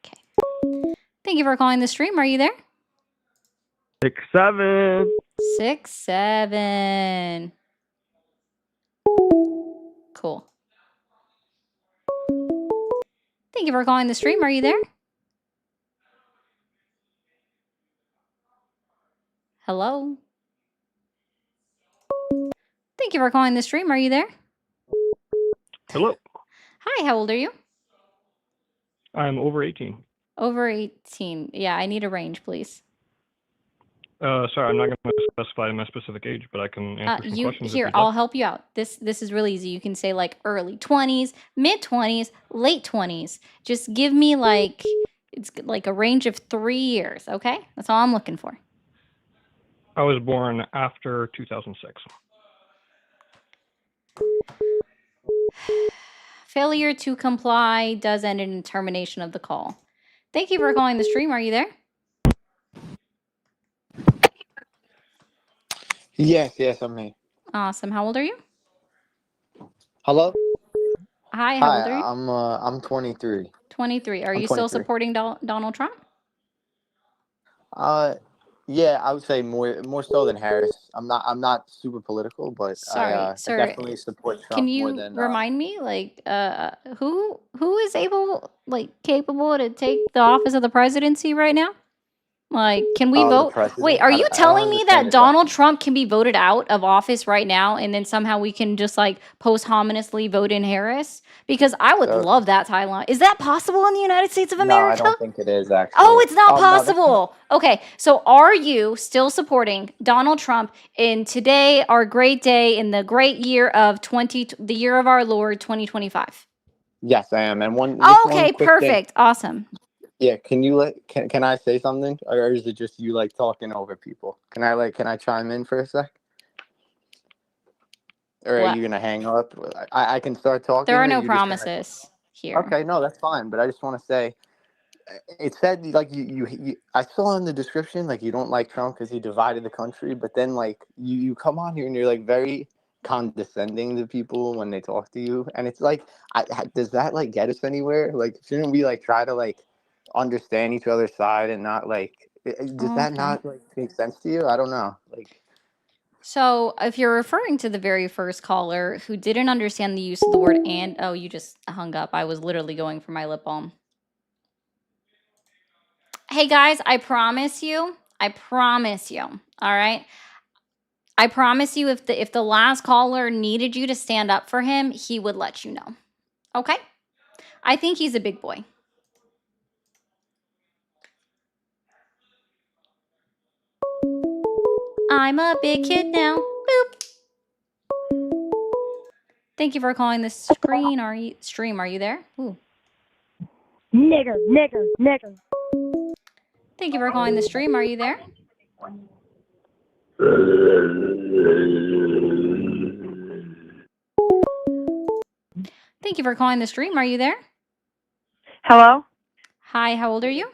Okay. Thank you for calling the stream. Are you there? 6-7. 6-7. Cool. Thank you for calling the stream. Are you there? Hello? Thank you for calling the stream. Are you there? Hello. Hi, how old are you? I'm over 18. Over 18. Yeah, I need a range, please. Sorry, I'm not going to specify my specific age, but I can answer some questions. Here, I'll help you out. This is really easy. You can say like early 20s, mid 20s, late 20s. Just give me it's like a range of 3 years, okay? That's all I'm looking for. I was born after 2006. Failure to comply does end in termination of the call. Thank you for calling the stream. Are you there? Yes, I'm here. Awesome. How old are you? Hello? Hi, how Hi, old are you? I'm 23. 23. Are I'm you still 23. supporting Donald Trump? Yeah, I would say more so than Harris. I'm not super political, but Sorry, I sir. definitely support Can Trump more you than remind me, like, who is able, like, capable to take the office of the presidency right now? Like, can we the vote? Wait, president. are I you don't, I don't telling me understand that your Donald question. Trump can be voted out of office right now and then somehow we can just like posthumously vote in Harris? Because I would So love that timeline. Is that possible in the United States of no, I America? don't think it is Oh, actually. it's not No, that's not. possible. Okay, so are you still supporting Donald Trump in today, our great day, in the great year of the year of our Lord 2025? Yes, I am. And just one Okay, quick thing. perfect. Awesome. Yeah, can I say something, or is it just you like talking over people? Can I chime in for a sec? Or are What? you gonna hang up? I can start talking, There are or no you just gonna. promises here. Okay, no, that's fine. But I just want to say, it said like you. I saw in the description like you don't like Trump because he divided the country, but then like you come on here and you're like very condescending to people when they talk to you, and it's like, does that like get us anywhere? Like, shouldn't we like try to like understand each other's side and not like? Does that Okay. not like make sense to you? I don't know. Like, So, if you're referring to the very first caller who didn't understand the use of the word and, oh, you just hung up. I was literally going for my lip balm. Hey guys, I promise you, all right? I promise you if the last caller needed you to stand up for him, he would let you know. Okay? I think he's a big boy. I'm a big kid now. Boop. Thank you for calling the stream. Are you there? Ooh. Nigger. Thank you for calling the stream. Are you there? Thank you for calling the stream. Are you there? Hello? Hi, how old are you?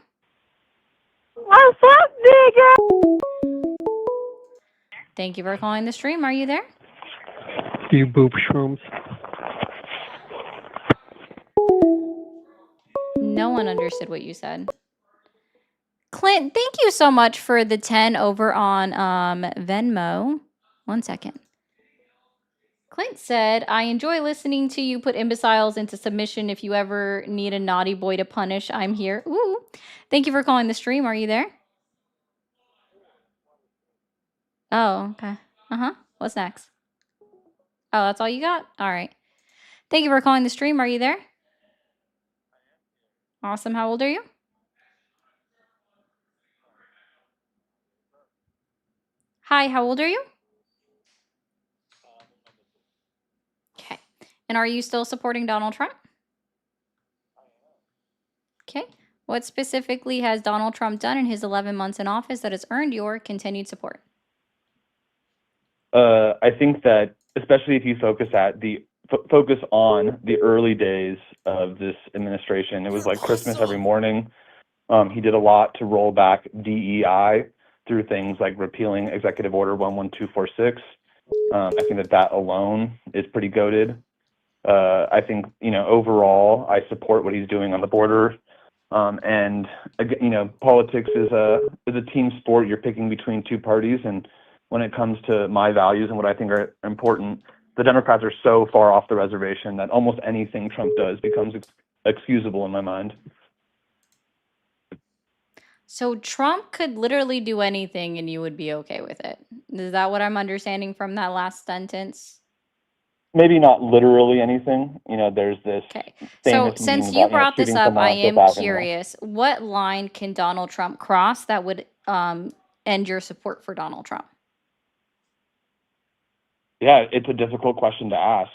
What's up, nigger? Thank you for calling the stream. Are you there? You boob shrooms. No one understood what you said. Clint, thank you so much for the 10 over on Venmo. 1 second. Clint said, I enjoy listening to you put imbeciles into submission. If you ever need a naughty boy to punish, I'm here. Ooh. Thank you for calling the stream. Are you there? Oh, okay. What's next? Oh, that's all you got? All right. Thank you for calling the stream. Are you there? Awesome. How old are you? Hi, how old are you? Okay. And are you still supporting Donald Trump? Okay. What specifically has Donald Trump done in his 11 months in office that has earned your continued support? I think that especially if you focus on the early days of this administration, it was like Christmas every morning. He did a lot to roll back DEI through things like repealing Executive Order 11246. I think that alone is pretty goated. I think, overall, I support what he's doing on the border. And politics is a team sport. You're picking between two parties, and when it comes to my values and what I think are important, the Democrats are so far off the reservation that almost anything Trump does becomes excusable in my mind. So Trump could literally do anything and you would be okay with it. Is that what I'm understanding from that last sentence? Maybe not literally anything. There's this So famous since meme you about brought this shooting up, someone I on Fifth am Avenue. curious. What line can Donald Trump cross that would end your support for Donald Trump? Yeah, it's a difficult question to ask.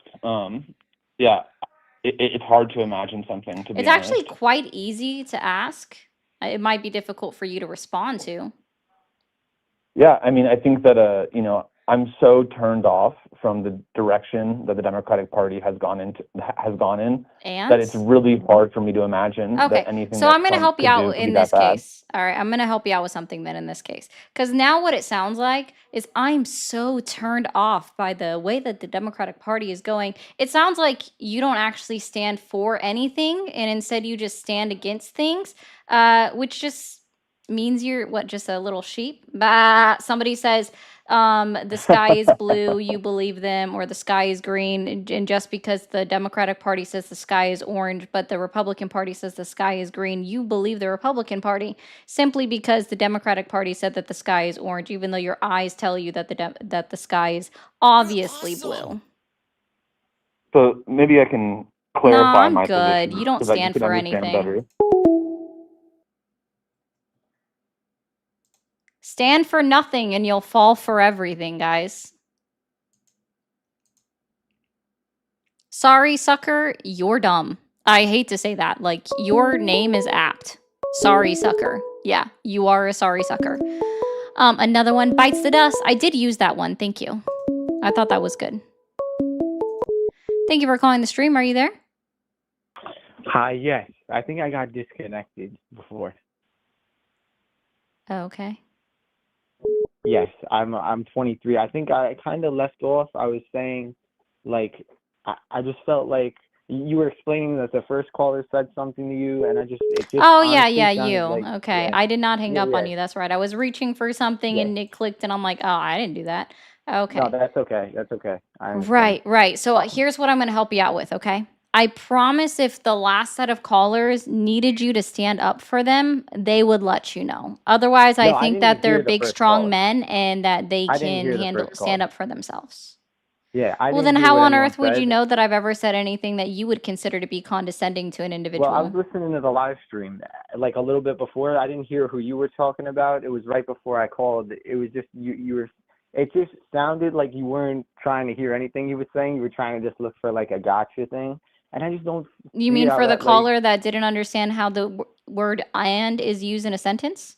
It's hard to imagine something, to be It's honest. actually quite easy to ask. It might be difficult for you to respond to. Yeah, I mean, I think that I'm so turned off from the direction that the Democratic Party has gone in that it's And really hard for me to imagine okay, that anything so that I'm going to Trump help you could do out could be in that this bad. case. All right, I'm going to help you out with something then in this case. Because now what it sounds like is I'm so turned off by the way that the Democratic Party is going. It sounds like you don't actually stand for anything, and instead you just stand against things, which just means you're what, just a little sheep? Bah, somebody says, the sky is blue, you believe them, or the sky is green. And just because the Democratic Party says the sky is orange, but the Republican Party says the sky is green, you believe the Republican Party simply because the Democratic Party said that the sky is orange, even though your eyes tell you that that the sky is obviously blue. So maybe I can No, clarify I'm my good. position You don't so that you stand can for understand anything. better. Stand for nothing and you'll fall for everything, guys. Sorry, sucker, you're dumb. I hate to say that. Like, your name is apt. Sorry, sucker. Yeah, you are a sorry sucker. Another one, bites the dust. I did use that one. Thank you. I thought that was good. Thank you for calling the stream. Are you there? Hi, yes. I think I got disconnected before. Okay. Yes, I'm 23. I think I kind of left off. I was saying, like, I just felt like you were explaining that the first caller said something to you, and it just Oh, yeah, honestly yeah, sounded you. like, Okay. yeah, I did not hang yeah, up on yeah, you. That's right. I was reaching for something yeah. and it clicked and I'm like, oh, I didn't do that. Okay. No, that's okay. That's okay. I understand. Right. So here's what I'm going to help you out with, okay? I promise if the last set of callers needed you to stand up for them, they would let you know. Otherwise, I No, I think didn't that they're hear the big, first strong caller. men and that they I didn't can hear the first stand caller. up for themselves. Yeah, I Well, didn't then hear how what on anyone earth would you said. know that I've ever said anything that you would consider to be condescending to an Well, I was individual? listening to the live stream like a little bit before. I didn't hear who you were talking about. It was right before I called. It was just you were. It just sounded like you weren't trying to hear anything he was saying. You were trying to just look for like a gotcha thing, and I just don't You see mean how for the that like. caller that didn't understand how the word "and" is used in a sentence?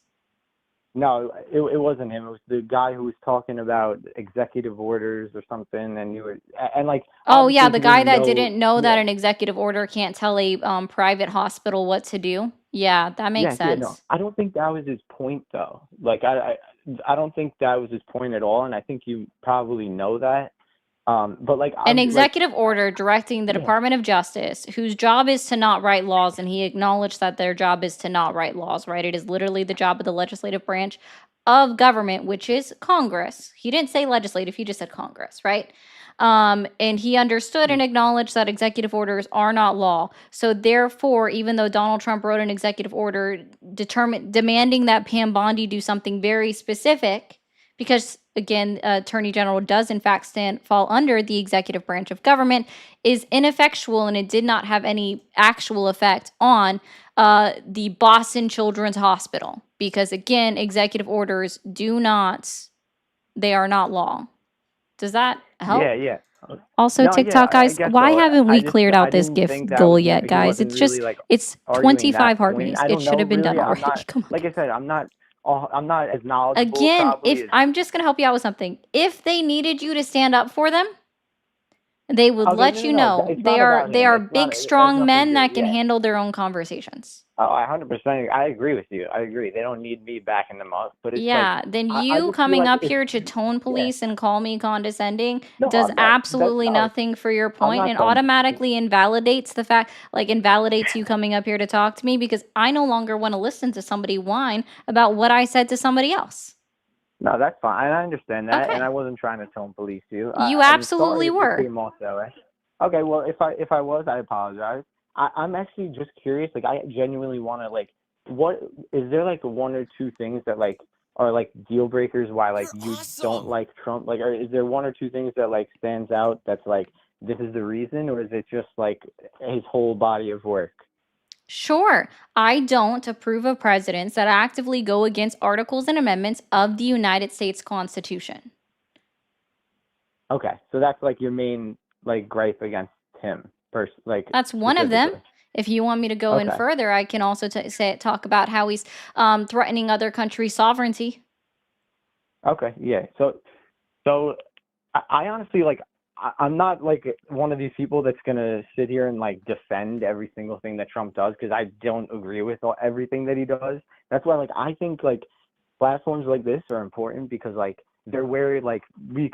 No, it wasn't him. It was the guy who was talking about executive orders or something, and you were and like Oh, yeah, obviously the he guy didn't that know. didn't know that Yeah. an executive order can't tell a private hospital what to do. Yeah, that makes Yeah, no. sense. I don't think that was his point though. Like I don't think that was his point at all, and I think you probably know that. But like An I'm like executive order directing the yeah. Department of Justice, whose job is to not write laws, and he acknowledged that their job is to not write laws, right? It is literally the job of the legislative branch of government, which is Congress. He didn't say legislative, he just said Congress, right? And he understood and acknowledged that executive orders are not law. So therefore, even though Donald Trump wrote an executive order demanding that Pam Bondi do something very specific, because again, Attorney General does in fact fall under the executive branch of government, is ineffectual, and it did not have any actual effect on the Boston Children's Hospital, because again, executive orders they are not law. Does that help? Yeah. Also, No, yeah, TikTok I guys, guess why so. haven't I we just cleared I out this didn't gift think that goal was yet, he guys? wasn't It's just, really like it's arguing 25 that heart point. beats. I It don't should know have been really. done I'm already. not Come on, like I guys. said, I'm not as knowledgeable Again, probably if as I'm just going to help you out with something, if they needed you to stand up for them, they would okay, let you no. know It's they not are about him. It's not big, it has strong nothing men to that can yeah. handle their own conversations. Oh, 100%. I agree with you. I agree. They don't need me backing them up, but it's like Yeah, then I you just feel coming like up it's here to tone yeah. police and call me condescending No, does I'm not. absolutely No, nothing for your I'm point not and tone policing. automatically invalidates the fact, invalidates you coming up here to talk to me, because I no longer want to listen to somebody whine about what I said to somebody else. No, that's fine. I understand that, and Okay. I wasn't trying to tone police you. You I'm absolutely sorry if it were. came off that way. Okay, well, if I was, I apologize. I'm actually just curious. Like, I genuinely want to what is there like one or two things that like are like deal breakers why like you don't like Trump? Like, or is there one or two things that like stands out that's like this is the reason, or is it just like his whole body of work? Sure, I don't approve of presidents that actively go against articles and amendments of the United States Constitution. Okay, so that's like your main like gripe against him, That's one of them. specifically. If you want me to go in Okay. further, I can also talk about how he's threatening other countries' sovereignty. Okay, yeah. So So I honestly like I'm not like one of these people that's gonna sit here and like defend every single thing that Trump does because I don't agree with everything that he does. That's why like I think like platforms like this are important because like they're where like we're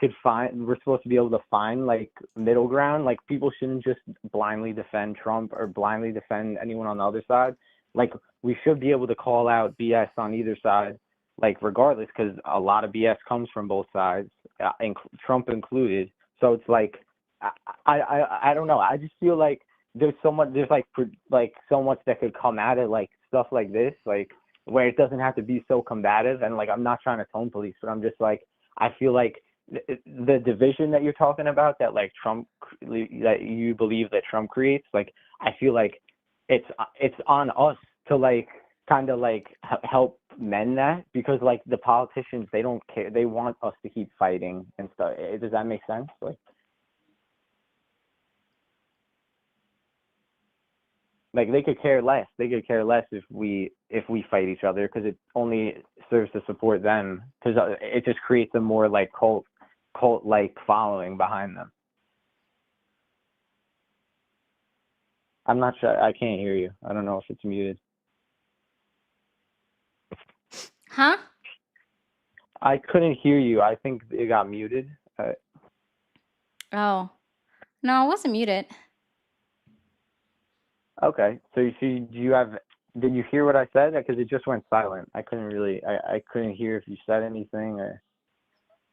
supposed to be able to find like middle ground. Like people shouldn't just blindly defend Trump or blindly defend anyone on the other side. Like we should be able to call out BS on either side, like regardless, because a lot of BS comes from both sides, Trump included. So it's like I don't know. I just feel like there's so much so much that could come at it, like stuff like this, like where it doesn't have to be so combative. And like I'm not trying to tone police, but I'm just like I feel like the division that you're talking about that like that you believe that Trump creates, like I feel like it's on us to like kind of like help mend that because like the politicians, they don't care, they want us to keep fighting and stuff. Does that make sense? Like they could care less if we fight each other because it only serves to support them because it just creates a more like cult like following behind them. I'm not sure. I can't hear you. I don't know if it's muted. Huh? I couldn't hear you. I think it got muted. Oh. No, it wasn't muted. Okay. So did you hear what I said? Because it just went silent. I couldn't really, I couldn't hear if you said anything or.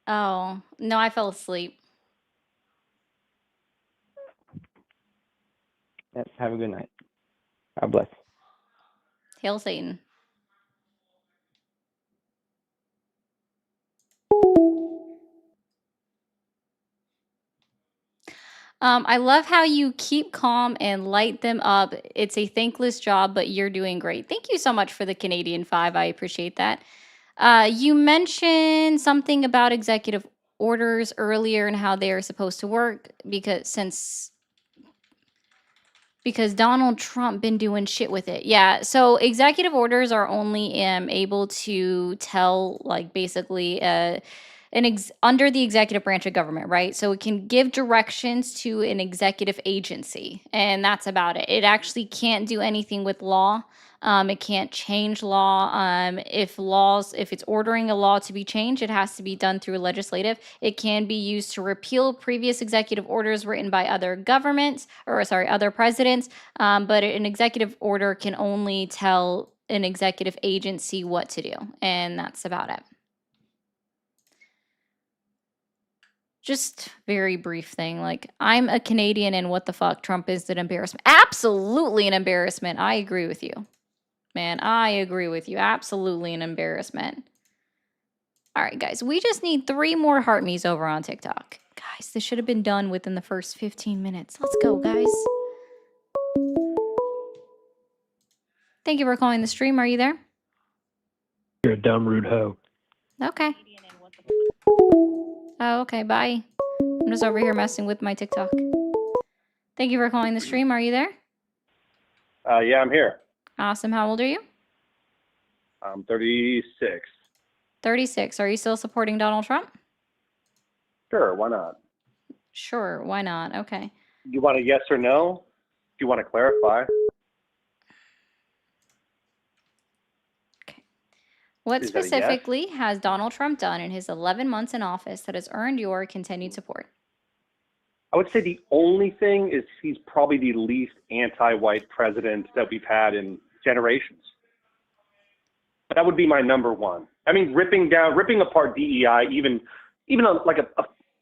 Oh, no, I fell asleep. Yep, have a good night. God bless. Hail Satan. I love how you keep calm and light them up. It's a thankless job, but you're doing great. Thank you so much for the Canadian 5. I appreciate that. You mentioned something about executive orders earlier and how they are supposed to work because Donald Trump been doing shit with it. Yeah, so executive orders are only able to tell like basically under the executive branch of government, right? So it can give directions to an executive agency, and that's about it. It actually can't do anything with law. It can't change law. If it's ordering a law to be changed, it has to be done through legislative. It can be used to repeal previous executive orders written by other other presidents. But an executive order can only tell an executive agency what to do, and that's about it. Just very brief thing. Like, I'm a Canadian, and what the fuck? Trump is an embarrassment. Absolutely an embarrassment. I agree with you. Man, I agree with you. Absolutely an embarrassment. All right, guys. We just need 3 more heart me's over on TikTok. Guys, this should have been done within the first 15 minutes. Let's go, guys. Thank you for calling the stream. Are you there? You're a dumb, rude hoe. Okay. Oh, okay. Bye. I'm just over here messing with my TikTok. Thank you for calling the stream. Are you there? Yeah, I'm here. Awesome. How old are you? I'm 36. 36. Are you still supporting Donald Trump? Sure, why not? Sure. Why not? Okay. You want a yes or no? Do you want to clarify? What Is that a yes? specifically has Donald Trump done in his 11 months in office that has earned your continued support? I would say the only thing is he's probably the least anti-white president that we've had in generations. That would be my number one. I mean, ripping apart DEI, even a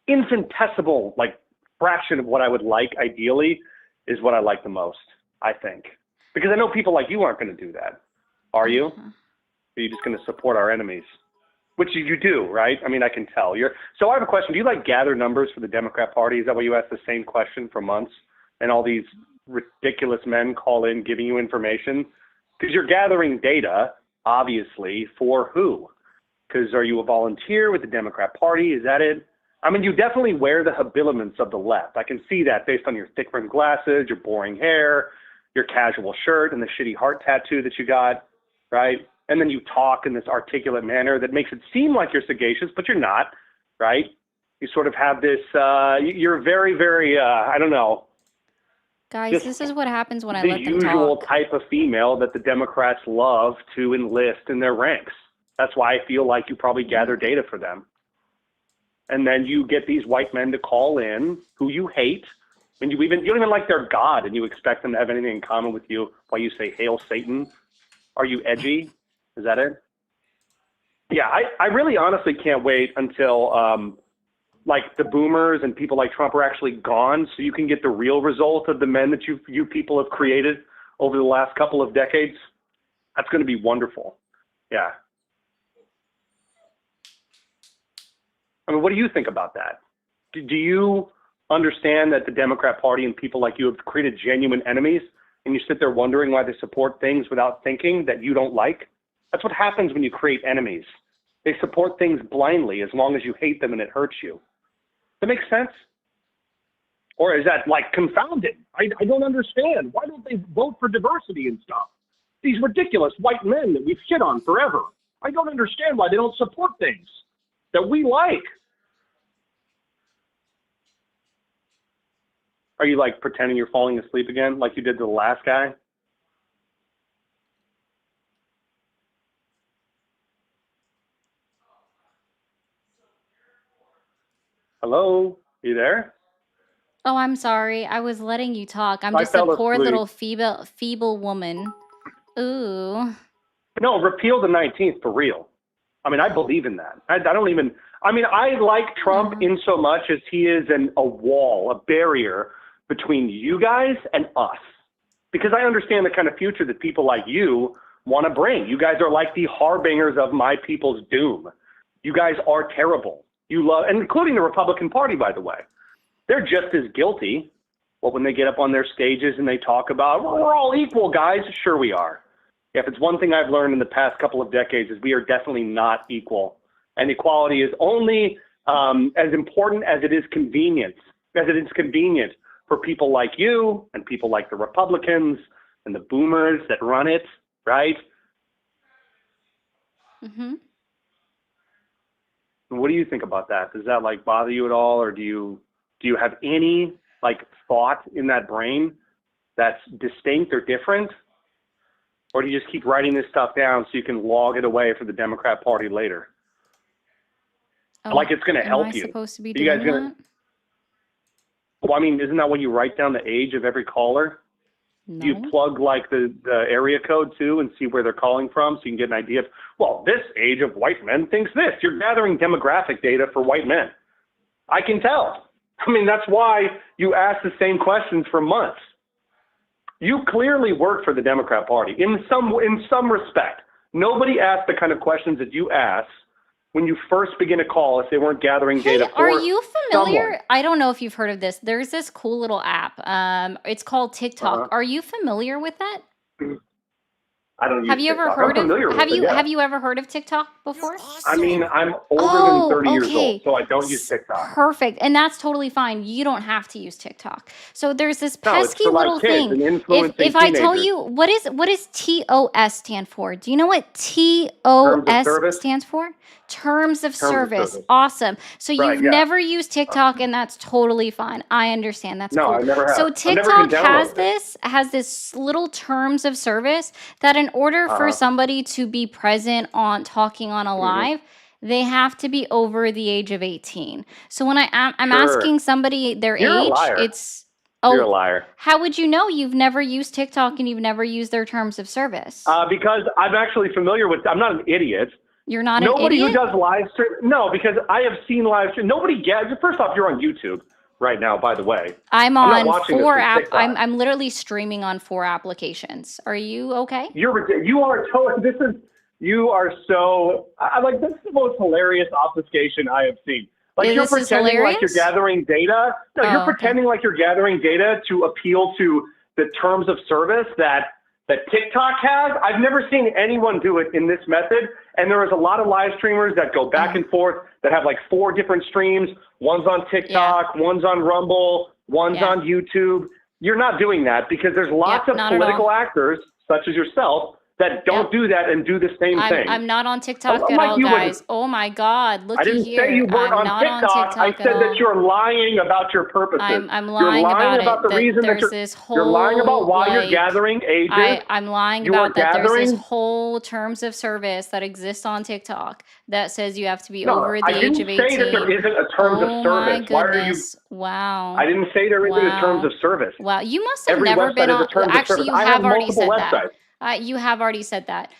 infinitesimal like fraction of what I would like ideally is what I like the most, I think. Because I know people like you aren't going to do that. Are you? Are you just going to support our enemies? Which you do, right? I mean, I can tell. So I have a question. Do you like gather numbers for the Democrat Party? Is that why you ask the same question for months? And all these ridiculous men call in giving you information? Because you're gathering data, obviously, for who? Because are you a volunteer with the Democrat Party? Is that it? I mean, you definitely wear the habiliments of the left. I can see that based on your thick-rimmed glasses, your boring hair, your casual shirt, and the shitty heart tattoo that you got, right? And then you talk in this articulate manner that makes it seem like you're sagacious, but you're not, right? You sort of have this, you're very, very, I don't know, Guys, just this is what happens when I the let them usual talk. type of female that the Democrats love to enlist in their ranks. That's why I feel like you probably gather data for them. And then you get these white men to call in who you hate, and you don't even like their God, and you expect them to have anything in common with you while you say, "Hail Satan." Are you edgy? Is that it? Yeah, I really honestly can't wait until like the boomers and people like Trump are actually gone, so you can get the real result of the men that you people have created over the last couple of decades. That's going to be wonderful. Yeah. I mean, what do you think about that? Do you understand that the Democrat Party and people like you have created genuine enemies, and you sit there wondering why they support things without thinking that you don't like? That's what happens when you create enemies. They support things blindly as long as you hate them and it hurts you. That makes sense? Or is that like confounded? I don't understand. Why don't they vote for diversity and stuff? These ridiculous white men that we've shit on forever. I don't understand why they don't support things that we like. Are you like pretending you're falling asleep again like you did to the last guy? Hello? You there? Oh, I'm sorry. I was letting you talk. I'm I just a fell poor asleep. little feeble woman. Ooh. No, repeal the 19th for real. I mean, I believe in that. I like Trump in so much as he is a wall, a barrier between you guys and us. Because I understand the kind of future that people like you want to bring. You guys are like the harbingers of my people's doom. You guys are terrible. You love, and including the Republican Party, by the way. They're just as guilty. Well, when they get up on their stages and they talk about, well, we're all equal, guys. Sure we are. If it's one thing I've learned in the past couple of decades is we are definitely not equal. And equality is only as important as it is convenient for people like you and people like the Republicans and the boomers that run it, right? Mm-hmm. What do you think about that? Does that like bother you at all, or do you have any like thought in that brain that's distinct or different? Or do you just keep writing this stuff down so you can log it away for the Democrat Party later? Oh, Like it's going to am help I you. supposed to be Are you guys doing gonna? that? Well, I mean, isn't that when you write down the age of every caller? No. You plug like the area code too and see where they're calling from so you can get an idea of, well, this age of white men thinks this. You're gathering demographic data for white men. I can tell. I mean, that's why you ask the same questions for months. You clearly work for the Democrat Party in some respect. Nobody asked the kind of questions that you ask when you first begin a call if they weren't gathering Hey, data for are you familiar? someone. I don't know if you've heard of this. There's this cool little app. It's called TikTok. Uh-huh. Are you familiar with that? I don't use Have you ever TikTok. heard I'm familiar of with it, yeah. have you ever heard of TikTok before? I mean, I'm older Oh, than 30 years okay. old, so I don't use TikTok. Perfect. And that's totally fine. You don't have to use TikTok. So there's this No, it's pesky for like little kids thing. and influencing If I tell teenagers. you what is TOS stand for? Do you know what Terms of TOS service? stands for? Terms of Terms of service. service. Awesome. So Right, you've yeah. never used TikTok, and that's totally fine. I understand. That's No, cool. I never have. So I've never even TikTok has downloaded it. this little terms of service that in order for Uh-huh. somebody to be present on talking on a Mhm. live, they have to be over the age of 18. So when I'm Sure. asking somebody their You're a age, liar. it's You're a oh, liar. how would you know you've never used TikTok and you've never used their terms of service? Because I'm actually familiar with. I'm not an idiot. You're not Nobody an who idiot? does live stream. No, because I have seen live stream. Nobody gets. First off, you're on YouTube right now. By the way, I'm I'm not on watching this four from app. TikTok. I'm literally streaming on 4 applications. Are you okay? You are totally. You are so. Like this is the most hilarious obfuscation I have seen. Like you're This is pretending like you're hilarious? gathering data. No, Oh, you're okay. pretending like you're gathering data to appeal to the terms of service that TikTok has. I've never seen anyone do it in this method. And there is a lot of live streamers that go back and forth that have like 4 different streams. One's on TikTok, one's on Rumble, one's Yeah. on YouTube. You're not doing that because there's lots Yep, of not at all. political actors, such as yourself, that don't do that and do the same thing. I'm not on TikTok I'm at like all, you wouldn't. guys. Oh my God, I looky didn't here. say you weren't I'm on not on TikTok. I TikTok said at that all. you're lying about your purposes. I'm You're lying lying about the it. That reason that there's you're this you're lying about whole why you're like gathering ages. I'm lying You are about that there's this gathering. whole terms of service that exists on TikTok that says you have to be No, over the I age didn't of say that there 18. isn't a terms of Oh my service. Why are you? goodness. Wow. I didn't say there isn't a terms Wow. of service. Wow. You must have Every never been website is on. a terms of Actually, service. you I have have already multiple said that. websites. You have already said that.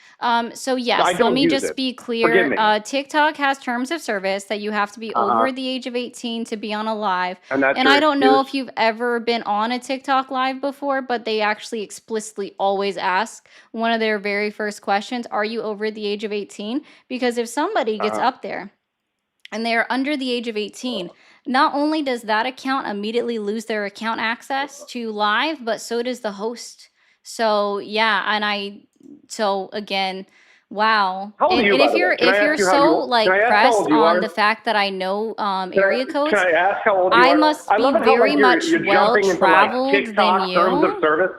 So No, I yes, let don't me use just it. be Forgive clear. me. TikTok has terms of service that you have to be over the age of 18 to be on a live. And that's And your I don't know excuse. if you've ever been on a TikTok live before, but they actually explicitly always ask one of their very first questions, are you over the age of 18? Because if somebody gets up there and they are under the age of 18, not only does that account immediately lose their account access to live, but so does the host. So yeah, so again, wow. How old are And you, and by if the way? you're Can I ask you how so you? like Can I ask how pressed old you on are? the fact that I know Can area I, codes, can I ask how old you I are? must I be love it how very like much you're well jumping into like traveled than TikTok terms of you. service.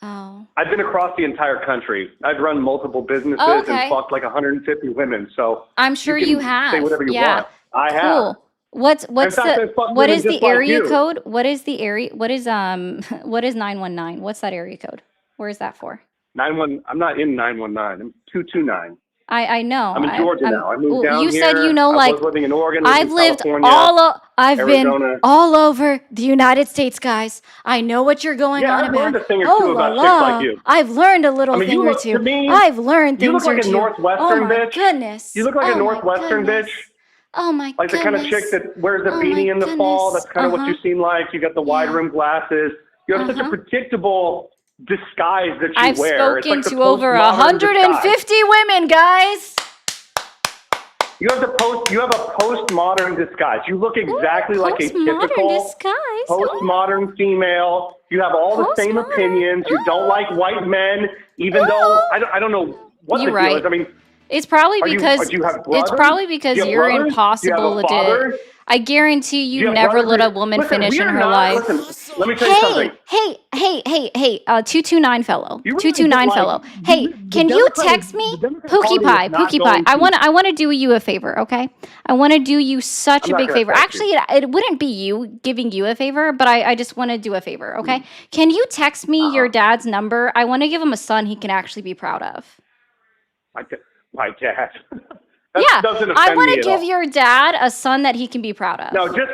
Oh. I've been across the entire country. I've run multiple businesses Okay. and fucked like 150 women. So I'm sure you you can say have. whatever you Yeah. want. I have. Cool. What's In what's fact, the I fucked what women is just the like area you. code? What is the area what is what is 919? What's that area code? Where is that for? I'm not in 919. I'm 229. I know. I'm in Georgia now. I moved down You said here. I like was living in Oregon, lived I've in lived California, I've been Arizona. all over the United States, guys. I know what you're going Yeah, on I've learned about. a thing or Oh two la about chicks like la. you. I've learned a little I mean, thing you or look to two. me. I've learned You things look like or a two. Northwestern Oh my bitch. goodness. You look like Oh a my Northwestern bitch. goodness. Oh my Like the kind of chick goodness. that wears a Oh my beanie in the fall. goodness. That's kind of what you seem like. You got the wide Yeah. rim glasses. You have such a Uh-huh. predictable disguise that you I've wear. It's spoken like the to over postmodern disguise. 150 women, guys. You have a postmodern disguise. You look exactly like a Postmodern typical disguise. postmodern female. You have all the same Postmodern. opinions. You don't like white men, even though I don't know what You're the deal right. is. I mean, It's probably do because you have it's brothers? probably Do because you have you're brothers? Do you have impossible a to. father? I guarantee Do you you have never brothers? let a woman Listen, finish we in are her not. life. Listen, let me tell you something. Hey, 229 fellow. You realize 229 that, fellow. like, Hey, the can you Democratic- text me? the Democratic Pookie Party Pie, is not Pookie Pie. going to- I wanna do you a favor, okay? I wanna do you such I'm a not big gonna favor. text Actually, it wouldn't be you giving you a favor, but I just wanna do a favor, okay? Can you text me your dad's number? I wanna give him a son he can actually be proud of. My dad. That Yeah, doesn't I offend want me to at give all. your dad a son that he can be proud of. No, just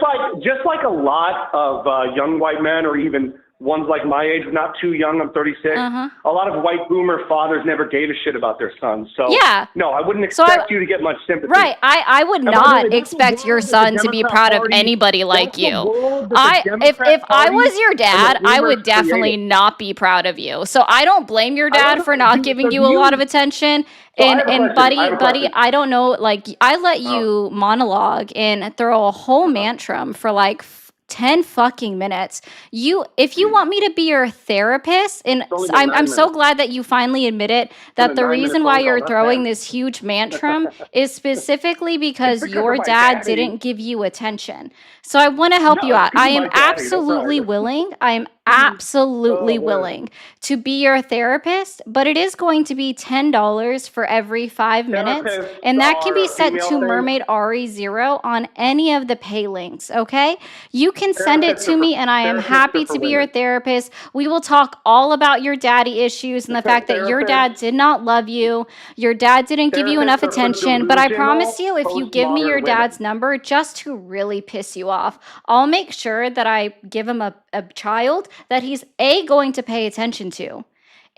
like a lot of young white men, or even ones like my age, not too young. I'm 36. Uh-huh. A lot of white boomer fathers never gave a shit about their sons. So Yeah. no, I wouldn't So expect you to get much sympathy. Right, I would And by the not way, that's the expect your world that the son to be Democrat proud of Party- anybody like that's the you. world that the If Democrat I Party was your and the dad, I boomers would definitely created. not be proud of you. So I don't blame your I dad love for it. not giving So you a lot of attention. So I And have a and question. I have a buddy, question. I don't know, like I let you monologue and throw a whole mantrum for like 10 fucking minutes. If you want me to be your therapist, and only been I'm 9 so minutes. glad that you finally admitted been that a the 9-minute reason why phone call, you're not throwing 10. this huge mantrum is specifically because because your of my dad daddy. didn't give you attention. So I want to help No, you it's out. because I of am my daddy. That's absolutely right. willing. I am absolutely Oh, boy. willing to be your therapist, but it is going to be $10 for every 5 minutes. Therapists And that can be are sent female to things. Mermaid Ari 0 on any of the pay links, okay? You can send it Therapists to are me for- and I am therapists happy are for to be your women. therapist. We will talk all about your daddy issues and the fact that your dad Therapists- did not love you. Your dad didn't give you enough Therapists are for attention, but I promise delusional, you, if you give me postmodern your women. dad's number just to really piss you off, I'll make sure that I give him a child that he's A, going to pay attention to,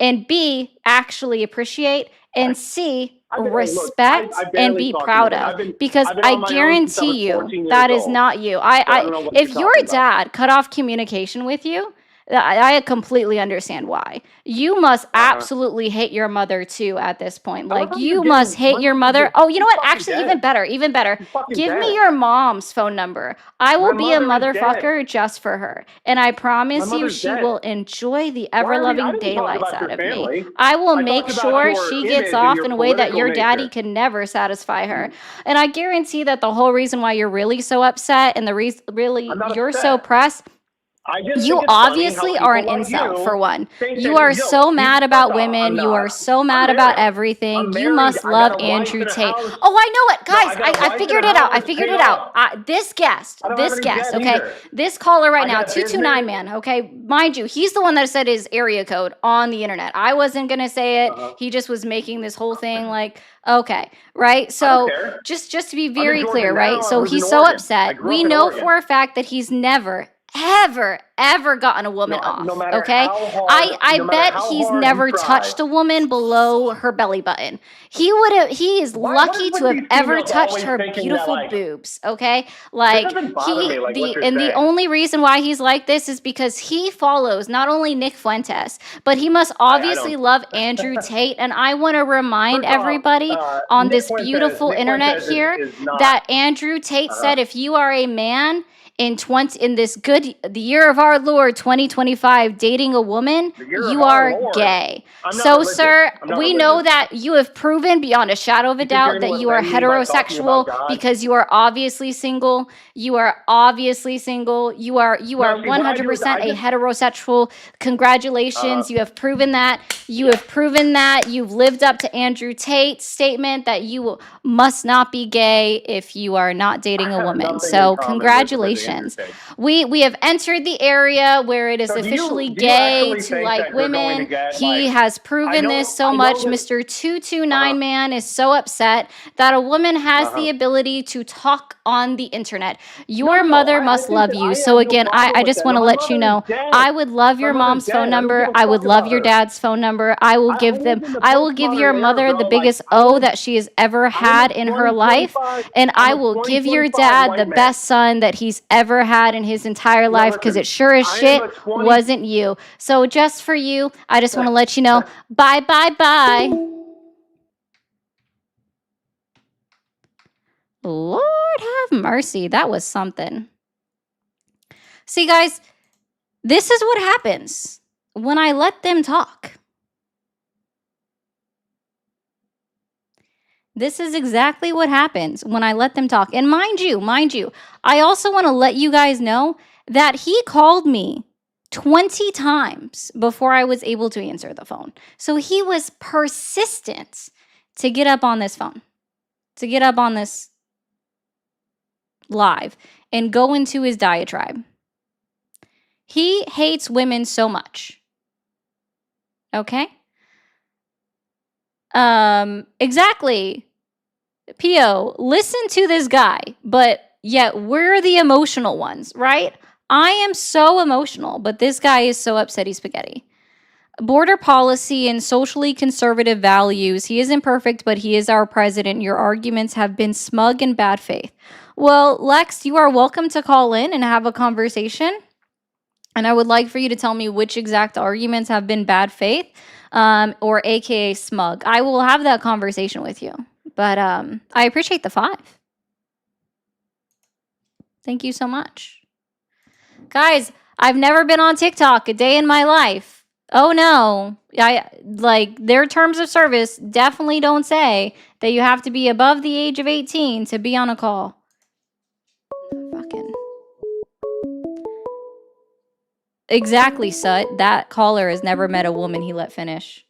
and B, actually appreciate, and C, Look, respect I and barely be talk to proud women. of. Because I've been I on my own since I was guarantee 14 you years that is old. not you. So I don't know what If you're your talking about. dad cut off communication with you, I completely understand why. You must absolutely hate your mother too at this point. I love Like how you you're must getting- hate my your mother's mother. dead. Oh, you know She's what? fucking Actually, dead. even better, even better. She's fucking Give dead. me your mom's phone number. I will My be a mother is dead. motherfucker just for her. And I promise you mother's she dead. will enjoy the Why are we- I ever-loving didn't talk daylights about out your of me. family. I will I make talked about sure your she image gets and off your in a way that political your daddy nature. can never satisfy her. And I guarantee that the whole reason why you're really so upset and the reason really I'm not you're upset. so pressed I just You think it's funny how obviously people are an like incel, you for one. think You that, are yo, so mad first about off, I'm women. You not. are so I'm mad about married. everything. I'm You married. must I love got a Andrew wife and a Tate. house. Oh, I know it. No, Guys, I got a I wife figured and a it out. I house figured paid it out. off. This guest, I don't have any debt okay? either. This caller right I now, got a 229 business. man, okay? Mind you, he's the one that said his area code on the internet. I wasn't going to say it. He just was making this whole thing like, okay, right? I don't So care. just to be I'm in very Georgia clear, now. right? I So live in he's so Oregon. I upset. grew We up in know Oregon. for a fact that he's never, ever gotten a woman No, off, no matter okay? how hard, I no matter bet how he's hard never you try. touched a woman below her belly button. He is What lucky is to with have these ever females touched always her thinking that, beautiful like, boobs, okay? this Like doesn't bother me, like what you're the saying. only reason why he's like this is because he follows not only Nick Fuentes, but he must I obviously don't. love Andrew Tate. And I want to remind First off, everybody on Nick this Fuentes. beautiful Nick internet Fuentes here is not. that Andrew Tate said, if you are a man in the year of our Lord 2025 dating a woman, The year of you our are Lord. gay. I'm not So religious. sir, I'm not we know religious. that you have proven beyond a shadow of a You think you're doubt going that to you are offend me by talking heterosexual about God? because you are obviously single. You are obviously single. You are No, see, what I do is 100% I a just. heterosexual. Congratulations. You have proven that. You have proven that. You've lived up to Andrew Tate's statement that you must not be gay if you are not dating I a have woman. nothing in So common with Andrew congratulations. Tate. We have entered the area where it is So officially do you gay actually to think like that you're going to women. get He like? has proven this so I much. know that. Mr. 229 man is so upset that a woman has the ability to talk on the internet. Your No, mother I must think love that you. I So have no again, problem I with just that. want No, to my let you mother is know, dead. I would love My your mother's mom's phone dead. I don't number. give a I would fuck love about your her. dad's phone number. I will I give them, lived in the I will give postmodern your era, mother bro. the Like biggest I'm O a that she has ever I'm had a in her life. 2025 And I'm I a will give your 2025 dad the white man. best son that he's ever had in his entire No, life because listen. it sure as I am shit a 20. wasn't you. So just for you, I just want to let you know, bye, bye, bye. Lord have mercy. That was something. See, guys, this is what happens when I let them talk. This is exactly what happens when I let them talk. And mind you, I also want to let you guys know that he called me 20 times before I was able to answer the phone. So he was persistent to get up on this phone, to get up on this live and go into his diatribe. He hates women so much. Okay? Exactly. Pio, listen to this guy, but yet we're the emotional ones, right? I am so emotional, but this guy is so upsetty spaghetti. Border policy and socially conservative values. He isn't perfect, but he is our president. Your arguments have been smug and bad faith. Well, Lex, you are welcome to call in and have a conversation. And I would like for you to tell me which exact arguments have been bad faith or AKA smug. I will have that conversation with you. But I appreciate the 5. Thank you so much. Guys, I've never been on TikTok a day in my life. Oh no. Their terms of service definitely don't say that you have to be above the age of 18 to be on a call. Fucking. Exactly, Sut. That caller has never met a woman he let finish.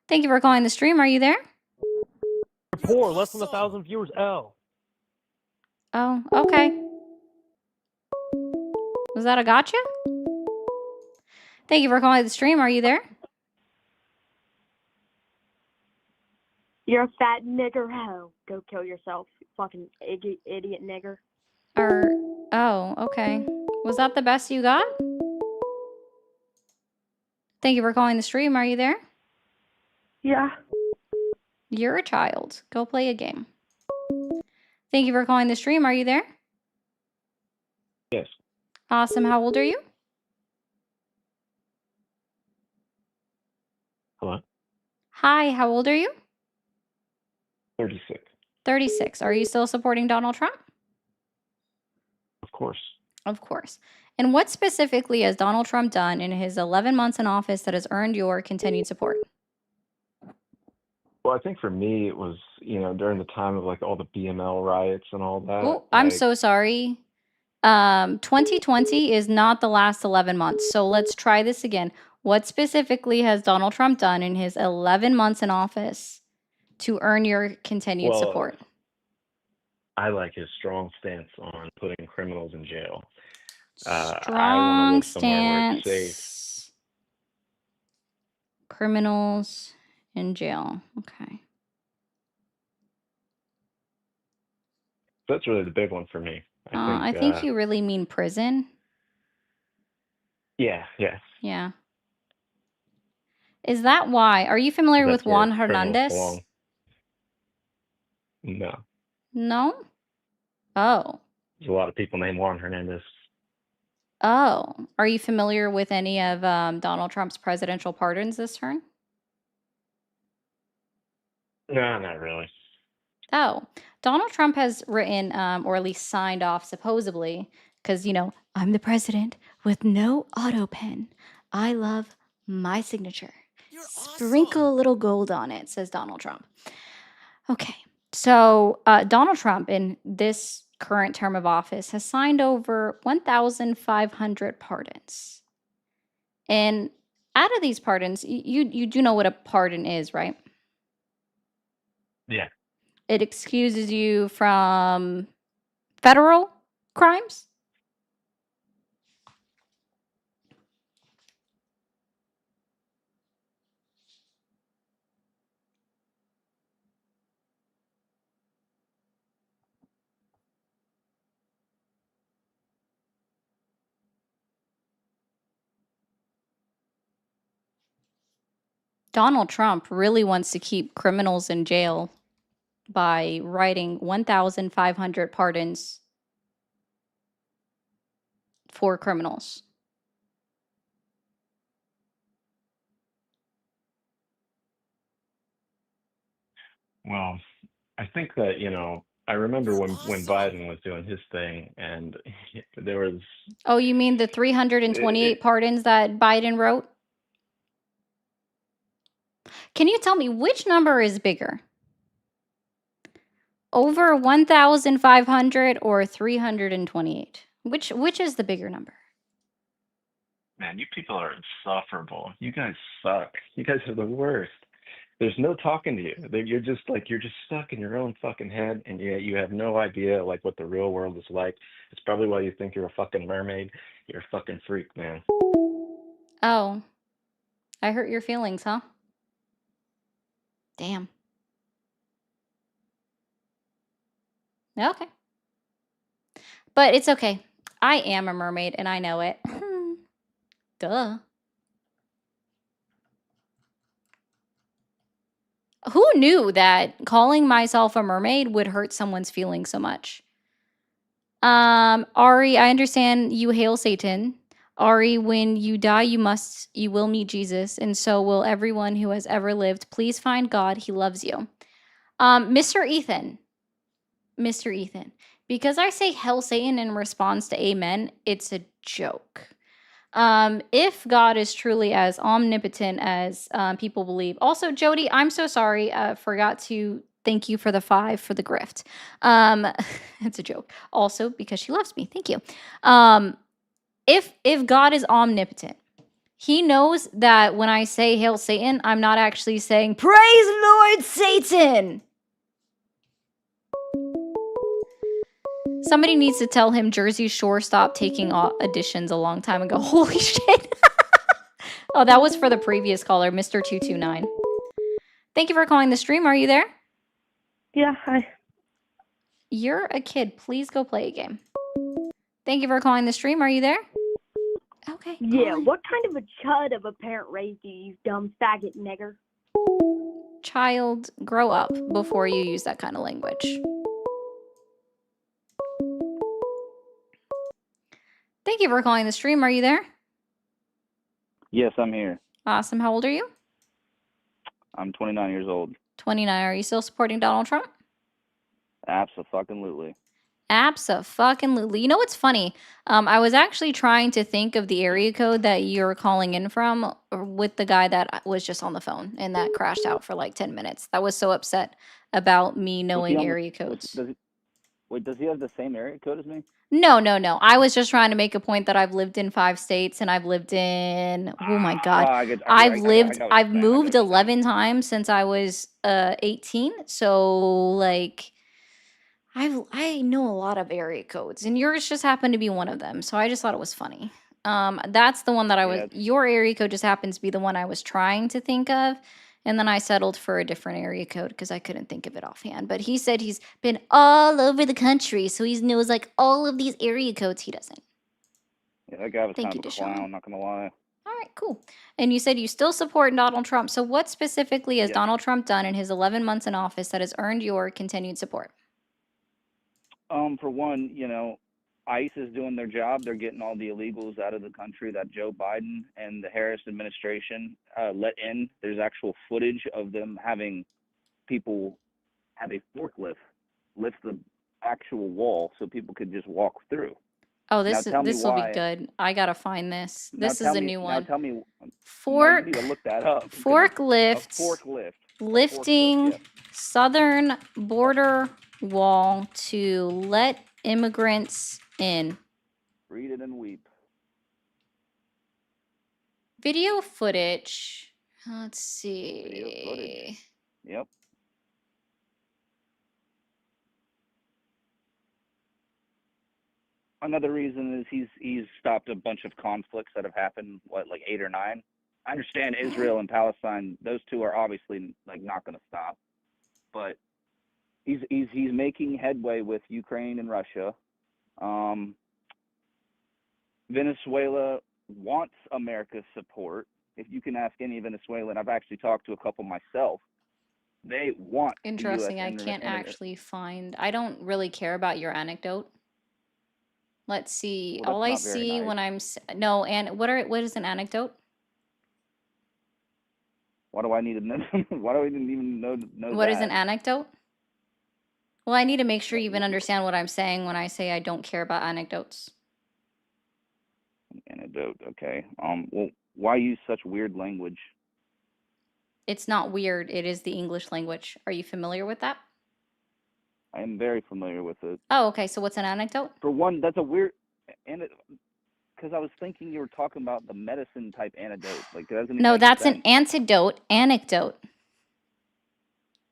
Thank you for calling the stream. Are you there? You're poor, less than 1,000 viewers. L. Oh, okay. Was that a gotcha? Thank you for calling the stream. Are you there? You're a fat nigger hoe. Go kill yourself, you fucking idiot nigger. Oh, okay. Was that the best you got? Thank you for calling the stream. Are you there? Yeah. You're a child. Go play a game. Thank you for calling the stream. Are you there? Yes. Awesome. How old are you? Hello? Hi, how old are you? 36. 36. Are you still supporting Donald Trump? Of course. Of course. And what specifically has Donald Trump done in his 11 months in office that has earned your continued support? Well, I think for me, it was, during the time of like all the BML riots and all that. Oh, I'm so sorry. 2020 is not the last 11 months. So let's try this again. What specifically has Donald Trump done in his 11 months in office to earn your continued Well, support? I like his strong stance on putting criminals in jail. I want to Strong live somewhere where it's safe. stance. Criminals in jail. Okay. That's really the big one for me. I think you really mean prison. Yeah. Yeah. Is that why? Are you familiar That's with where Juan criminals Hernandez? belong. No. No? Oh. There's a lot of people named Juan Hernandez. Oh. Are you familiar with any of Donald Trump's presidential pardons this turn? No, not really. Oh. Donald Trump has written, or at least signed off, supposedly, because, I'm the president with no auto pen. I love my signature. Sprinkle a little gold on it, says Donald Trump. Okay. So Donald Trump, in this current term of office, has signed over 1,500 pardons. And out of these pardons, you do know what a pardon is, right? Yeah. It excuses you from federal crimes. Donald Trump really wants to keep criminals in jail by writing 1,500 pardons for criminals. Well, I think that, I remember when Biden was doing his thing and there was Oh, you mean the 328 pardons that Biden wrote? Can you tell me which number is bigger? Over 1,500 or 328? Which is the bigger number? man, you people are insufferable. You guys suck. You guys are the worst. There's no talking to you. You're just stuck in your own fucking head, and you have no idea like what the real world is like. It's probably why you think you're a fucking mermaid. You're a fucking freak, man. Oh. I hurt your feelings, huh? Damn. Okay. But it's okay. I am a mermaid and I know it. Duh. Who knew that calling myself a mermaid would hurt someone's feelings so much? Ari, I understand you hail Satan. Ari, when you die, you will meet Jesus, and so will everyone who has ever lived. Please find God. He loves you. Mr. Ethan, because I say hail Satan in response to amen, it's a joke. If God is truly as omnipotent as people believe. Also, Jody, I'm so sorry. Forgot to thank you for the 5 for the grift. It's a joke. Also, because she loves me. Thank you. If God is omnipotent, he knows that when I say hail Satan, I'm not actually saying praise Lord Satan. Somebody needs to tell him Jersey Shore stopped taking auditions a long time ago. Holy shit. Oh, that was for the previous caller, Mr. 229. Thank you for calling the stream. Are you there? Yeah, hi. You're a kid. Please go play a game. Thank you for calling the stream. Are you there? Okay. Yeah, what kind of a chud of a parent raised you, you dumb faggot nigger? Child, grow up before you use that kind of language. Thank you for calling the stream. Are you there? Yes, I'm here. Awesome. How old are you? I'm 29 years old. 29. Are you still supporting Donald Trump? Abso-fucking-lutely. Abso-fucking-lutely. You know what's funny? I was actually trying to think of the area code that you're calling in from with the guy that was just on the phone and that crashed out for like 10 minutes. That was so upset about me knowing area codes. Wait, does he have the same area code as me? No, no, no. I was just trying to make a point that I've lived in 5 states and I've lived in, oh my Oh, God. I get I've I got what lived, you're I've saying. moved 11 times since I was 18. So like I know a lot of area codes and yours just happened to be one of them. So I just thought it was funny. That's the one that I was, Yeah. your area code just happens to be the one I was trying to think of. And then I settled for a different area code because I couldn't think of it offhand. But he said he's been all over the country, so he knows like all of these area codes. He doesn't. Yeah, that guy was Thank kind you, of a Deshaun. clown, not gonna lie. All right, cool. And you said you still support Donald Trump. So what specifically has Yes. Donald Trump done in his 11 months in office that has earned your continued support? For one, ICE is doing their job. They're getting all the illegals out of the country that Joe Biden and the Harris administration let in. There's actual footage of them having people have a forklift lift the actual wall so people could just walk through. Oh, Now tell me this will be why. good. I gotta find this. Now This is tell a me. new Now one. tell me. No, you Fork need to look that up. because a forklift forklift. lifting Yes. southern border wall to let immigrants in. Read it and weep. Video footage. Let's Video footage. see. Yep. Another reason is he's stopped a bunch of conflicts that have happened, like 8 or 9. I understand Israel and Palestine; those two are obviously like not going to stop, but he's making headway with Ukraine and Russia. Venezuela wants America's support. If you can ask any Venezuelan, I've actually talked to a couple myself. They want the U.S. Interesting. I can't actually find. I don't really care about your anecdote. Let's see. Well, All that's I not very see nice. when I'm no, and what is an anecdote? Why do I need to know? Why do I even know What that? is an anecdote? Well, I need to make sure you even understand what I'm saying when I say I don't care about anecdotes. Anecdote. Okay. Well, why use such weird language? It's not weird. It is the English language. Are you familiar with that? I am very familiar with it. Oh, okay. So what's an anecdote? For one, that's a weird, and because I was thinking you were talking about the medicine type antidote. Like, it doesn't even No, make that's sense. an antidote. Anecdote.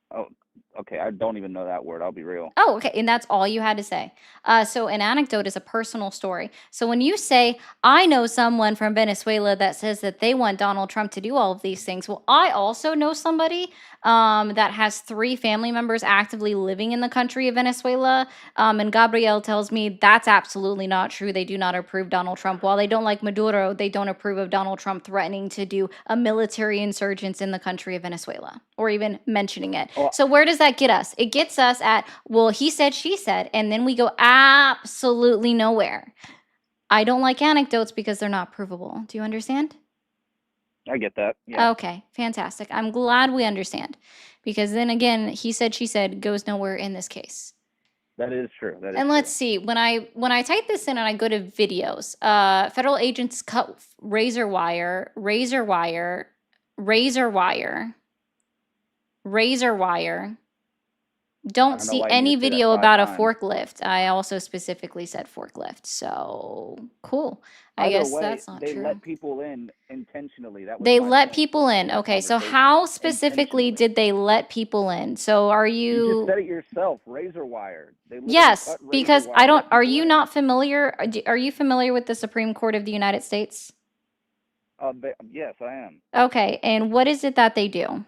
Oh, okay. I don't even know that word. I'll be real. Oh, okay. And that's all you had to say. So an anecdote is a personal story. So when you say, I know someone from Venezuela that says that they want Donald Trump to do all of these things. Well, I also know somebody that has 3 family members actively living in the country of Venezuela. And Gabrielle tells me that's absolutely not true. They do not approve Donald Trump. While they don't like Maduro, they don't approve of Donald Trump threatening to do a military insurgence in the country of Venezuela or even mentioning it. Oh. So where does that get us? It gets us at, well, he said, she said, and then we go absolutely nowhere. I don't like anecdotes because they're not provable. Do you understand? I get that. Yeah. Okay, fantastic. I'm glad we understand because then again, he said, she said goes nowhere in this case. That is true. That is And let's see, when I type this in and I go to videos, federal agents cut razor wire, don't don't know see why you any need to say that video 5 about a times. forklift. I also specifically said forklift. So cool. I Either guess way, that's not they true. let people in intentionally. That was They my let point people in. in the Okay, so conversation. how specifically Intentionally. did they let people in? So are You just you? said it yourself. Razor wire. They literally Yes, cut razor because wire I to don't. let Are people you in. not familiar? Are you familiar with the Supreme Court of the United States? Yes, I am. Okay, and what is it that they do?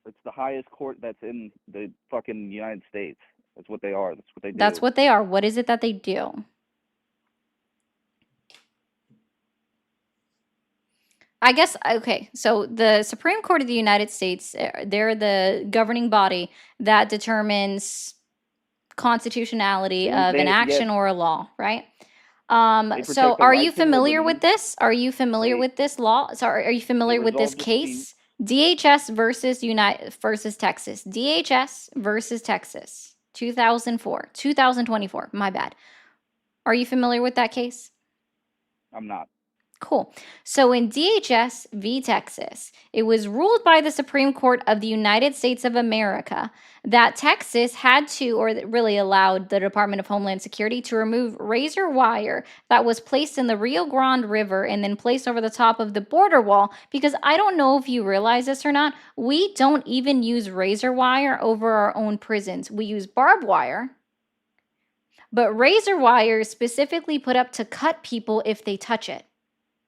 It's the highest court that's in the fucking United States. That's what they are. That's what they do. That's what they are. What is it that they do? I guess, okay, so the Supreme Court of the United States, they're the governing body that determines constitutionality of an Yes, action or a law, right? they So protect the are you rights of familiar liberty. with this? Are you familiar They with this law? Sorry, are you familiar with this resolve disputes. case? DHS versus Texas. DHS versus Texas. 2024. My bad. Are you familiar with that case? I'm not. Cool. So in DHS v. Texas, it was ruled by the Supreme Court of the United States of America that Texas had to, or that really allowed the Department of Homeland Security to remove razor wire that was placed in the Rio Grande River and then placed over the top of the border wall. Because I don't know if you realize this or not, we don't even use razor wire over our own prisons. We use barbed wire. But razor wire is specifically put up to cut people if they touch it.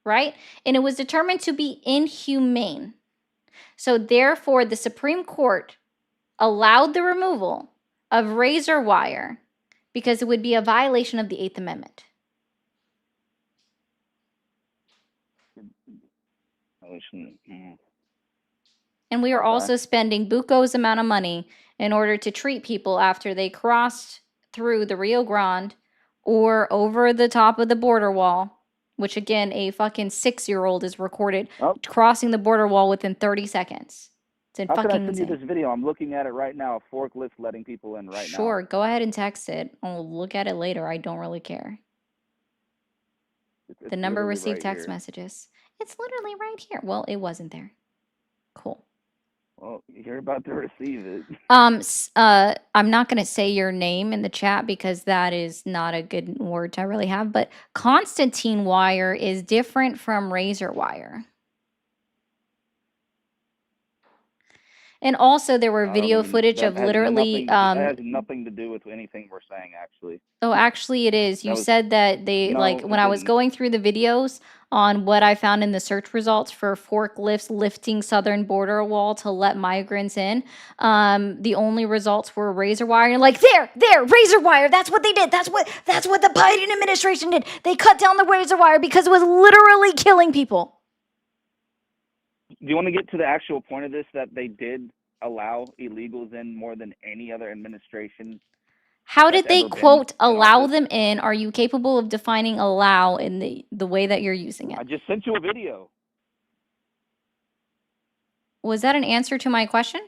Right? And it was determined to be inhumane. So therefore, the Supreme Court allowed the removal of razor wire because it would be a violation of the Eighth Amendment. And we are also spending buco's amount of money in order to treat people after they crossed through the Rio Grande or over the top of the border wall. Which again, a fucking 6-year-old is recorded crossing the border wall within 30 seconds. It's How can I fucking send you insane. this video? I'm looking at it right now. A forklift letting people in right now. Sure, go ahead and text it. I'll look at it later. I don't really care. It's The number literally received right text here. messages. It's literally right here. Well, it wasn't there. Cool. Well, you're about to receive it. I'm not going to say your name in the chat because that is not a good word to really have, but Constantine wire is different from razor wire. And also there were video footage That of has literally nothing. That has nothing to do with anything we're saying, actually. oh, actually it is. You That was said that they no, like it when I was didn't. going through the videos on what I found in the search results for forklifts lifting southern border wall to let migrants in, the only results were razor wire. And like there, razor wire. That's what they did. That's what the Biden administration did. They cut down the razor wire because it was literally killing people. Do you want to get to the actual point of this? That they did allow illegals in more than any other administration. How that's did they ever been quote in allow office. them in? Are you capable of defining allow in the way that you're using it? I just sent you a video. Was that an answer to my question?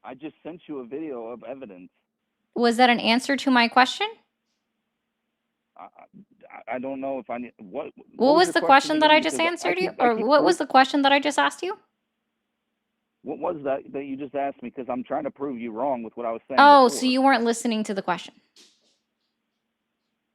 I just sent you a video of evidence. Was that an answer to my question? I don't know if I need what. What was your the question that again? I just Because answered you? I Or keep what was the question that I just asked you? What was that you just asked me? Because I'm trying to prove you wrong with what I was saying. Oh, before. so you weren't listening to the question.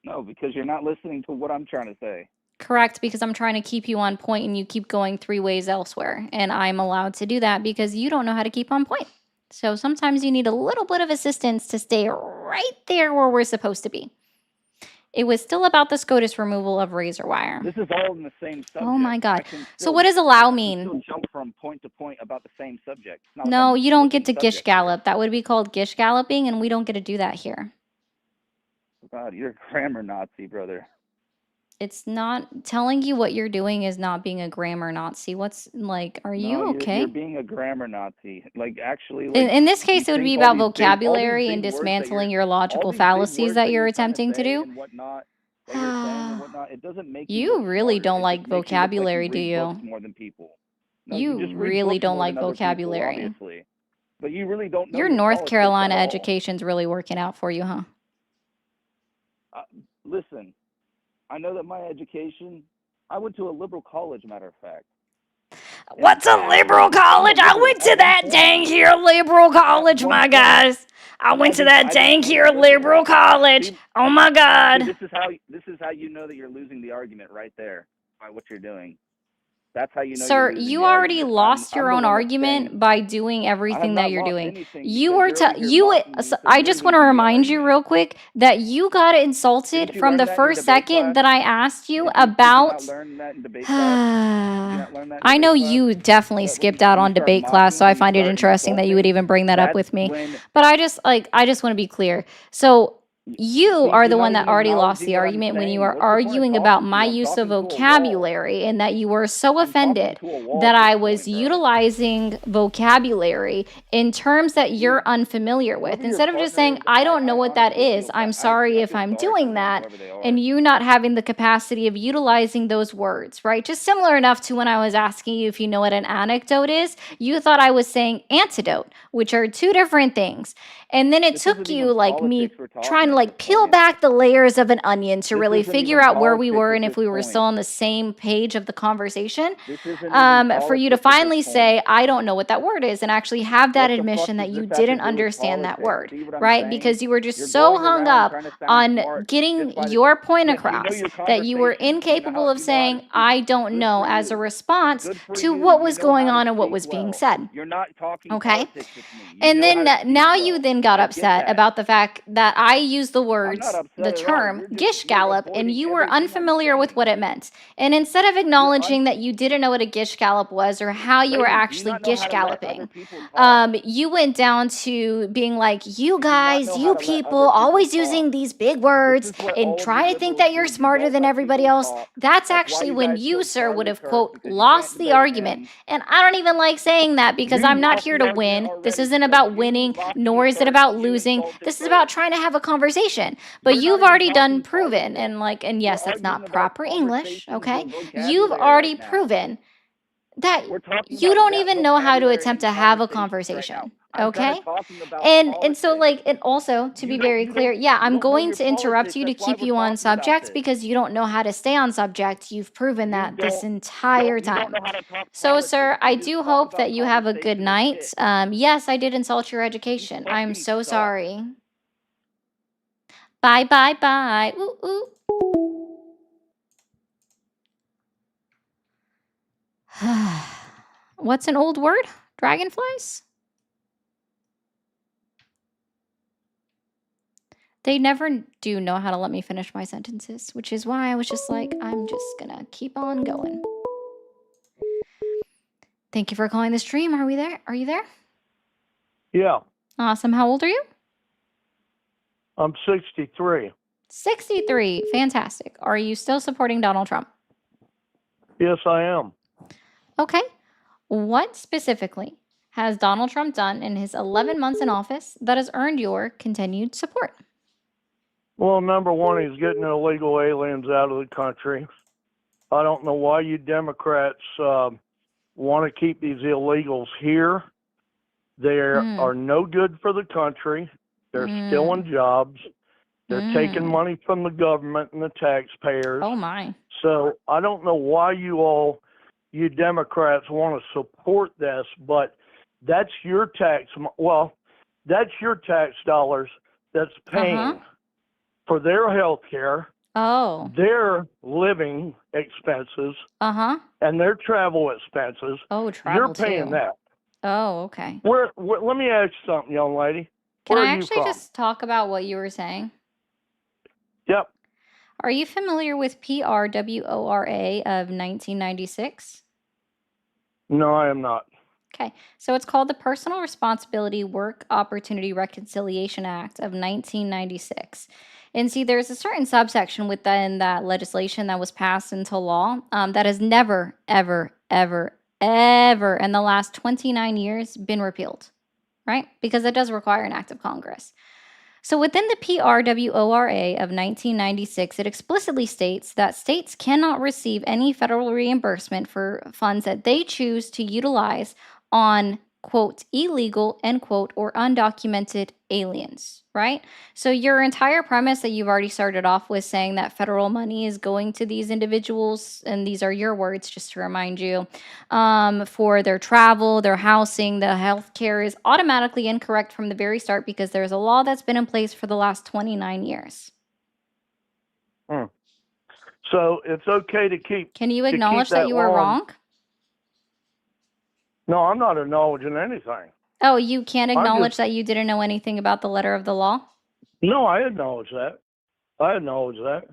No, because you're not listening to what I'm trying to say. Correct, because I'm trying to keep you on point and you keep going 3 ways elsewhere. And I'm allowed to do that because you don't know how to keep on point. So sometimes you need a little bit of assistance to stay right there where we're supposed to be. It was still about the SCOTUS removal of razor wire. This is all in the same subject. Oh my God. I can So still- what does allow I can mean? still jump from point to point about the same subject. It's not like No, I'm you don't switching get to gish subjects. gallop. That would be called gish galloping, and we don't get to do that here. God, you're a grammar Nazi, brother. It's not telling you what you're doing is not being a grammar Nazi. What's like, are you No, okay? You're being a grammar Nazi. Like, actually, like, In this case, you it would be think all about these big- all these vocabulary big and words that dismantling you're- your all logical these big fallacies words that you're trying to attempting to say do. and whatnot, that you're saying and whatnot, it doesn't make you You look really smarter. don't It like just makes you look like you vocabulary, do read books you? more than people. No, You just read really books don't more like than other people, vocabulary. obviously. But you really don't know Your your North politics Carolina at all. education's really working out for you, huh? Listen, I know that my education, I went to a liberal college, matter of fact. What's a liberal college? I went to that dang here liberal college, my guys. I went to that dang here liberal college. Oh my See, God. this is how you know that you're losing the argument right there by what you're doing. That's how you know Sir, you're losing you the already argument. lost I'm your the own one that's argument saying by doing I have everything not that you're lost doing. anything You because were you're over to here you. mocking me, so I you're just want to losing the remind you argument. real quick that you got Didn't insulted you from learn the that in first debate second class? that I asked you Did you about. not learn that in debate class? Did you not learn that in I know debate class? you definitely That when skipped out you on start debate class, so mocking I and you find it start interesting that you would insulting, even bring that up that's with me. when But I just want to be clear. So you see, are you're the not one that even already lost acknowledging the what I'm argument when you saying. are What's the point of arguing about talking to my you? I'm use of talking to a wall. vocabulary and that you were so I'm talking offended to a wall that at I this was point, bro. utilizing vocabulary in terms that you're unfamiliar with. Whoever your Instead of just partner saying, is, I don't know what that honestly is, feel I'm I sorry if feel I'm sorry for doing them, that, whoever they are. and you not having the capacity of utilizing those words, right? Just similar enough to when I was asking you if you know what an anecdote is, you thought I was saying antidote, which are two different things. And then it This took isn't you even like me politics we're trying talking to like peel back the layers of an onion to This really isn't figure even out where we politics were at and if this we were still point. on the same page of the conversation. This isn't even For you to politics at finally this say, point. I don't know what that word is, and actually have that What the fuck admission does that you this have to didn't do with understand that politics? word, See what I'm right? saying? Because you were just You're so going hung around up trying to sound on smart getting just by the your point yes, you know across your that you were conversation. incapable of You know how to saying, speak. I don't Good know, for as a you. response Good for to you. what You was know going how to on and what speak was being well. said. You're not talking Okay. politics with me. You And know then how to speak now you well. then got I get upset that. about the fact that I used the I'm not words, upset the at all. term You're gish you're gallop, and avoiding you were everything I'm unfamiliar with saying. what it meant. And instead of You're acknowledging that you didn't know what a gish gallop was or how you were Lady, do you actually not know gish how to let other galloping, people talk? you went down to being like, you Do you not guys, know you how to let people, other people always talk? using these big This words is what and all of you trying to think liberals that you're do. You smarter won't than let everybody people else. talk. That's That's why actually you when guys you, killed sir, would Charlie have, Kirk, quote, because you can't lost the debate argument. him. And I don't even like saying that because You I'm not lost here the to argument win. This already isn't because about you winning, mocked nor me is it first. about You losing. insulted This is about first. trying to have a conversation. But We're not you've even already done talking proven, politics. and yes, We're that's not arguing about proper English, conversations okay? or You've vocabulary already right now. proven that We're talking you about don't even know how to vocabulary attempt and to have a conversations right now. conversation, I'm kind okay? of talking about And so politics. like, and also to be very clear, yeah, I'm You don't know going your to interrupt politics. you to That's why keep we're you on talking about subject this. because you don't know how to stay on subject. You've proven You that this don't entire you don't time. know how to talk So, politics. sir, I You just do talk hope about that you have a good conversation and night. shit. Yes, I did insult your You education. I'm fucking so suck. sorry. Bye, bye, bye. Ooh, ooh. What's an old word? Dragonflies? They never do know how to let me finish my sentences, which is why I was just like, I'm just gonna keep on going. Thank you for calling the stream. Are we there? Are you there? Yeah, Awesome. How old are you? I'm 63. 63. Fantastic. Are you still supporting Donald Trump? Yes, I am. Okay. What specifically has Donald Trump done in his 11 months in office that has earned your continued support? Well, number one, he's getting illegal aliens out of the country. I don't know why you Democrats want to keep these illegals here. They are no good for the country. They're stealing jobs. They're taking money from the government and the taxpayers. Oh, my. So I don't know why you Democrats want to support this, but that's your that's your tax dollars that's paying for their health care, their living expenses, and their travel expenses. Oh, travel You're paying too. that. Oh, okay. Let me ask you something, young lady. Can Where I are you actually from? just talk about what you were saying? Yep. Are you familiar with PRWORA of 1996? No, I am not. Okay, so it's called the Personal Responsibility Work Opportunity Reconciliation Act of 1996. And see, there's a certain subsection within that legislation that was passed into law that has never, ever, ever, ever in the last 29 years been repealed, right? Because it does require an act of Congress. So within the PRWORA of 1996, it explicitly states that states cannot receive any federal reimbursement for funds that they choose to utilize on, quote, illegal, end quote, or undocumented aliens, right? So your entire premise that you've already started off with saying that federal money is going to these individuals, and these are your words, just to remind you, for their travel, their housing, the health care is automatically incorrect from the very start because there's a law that's been in place for the last 29 years. So it's okay to keep. Can you to keep acknowledge that you were law in- wrong? No, I'm not acknowledging anything. Oh, you can't I'm acknowledge just- that you didn't know anything about the letter of the law? No, I acknowledge that. I acknowledge that.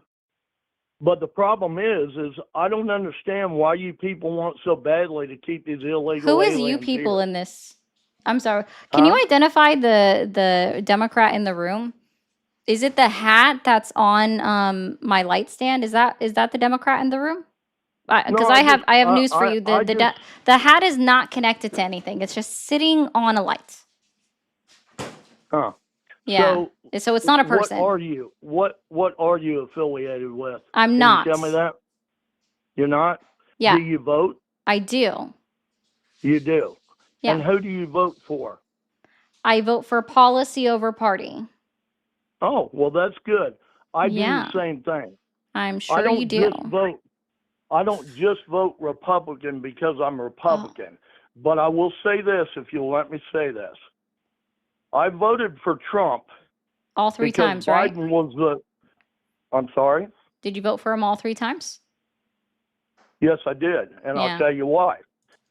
But the problem is I don't understand why you people want so badly to keep these illegal Who is aliens you people here. in this? I'm sorry. Can you identify the Democrat in the room? Is it the hat that's on my light stand? Is that the Democrat in the room? Because No, I have news for you. I The hat is not connected to anything. It's just sitting on a light. Huh. Yeah. So it's not a person. What are you? What are you affiliated with? I'm Can not. you tell me that? You're not? Yeah. Do you vote? I do. You do. Yeah. And who do you vote for? I vote for policy over party. Oh, well, that's good. I do Yeah, the same thing. I'm I sure you don't do. just vote. I don't just vote Republican because I'm Oh, Republican. But I will say this, if you'll let me say this. I voted for Trump all 3 because times, right? Biden was the. I'm sorry. Did you vote for him all 3 times? Yes, I did, and I'll Yeah. tell you why.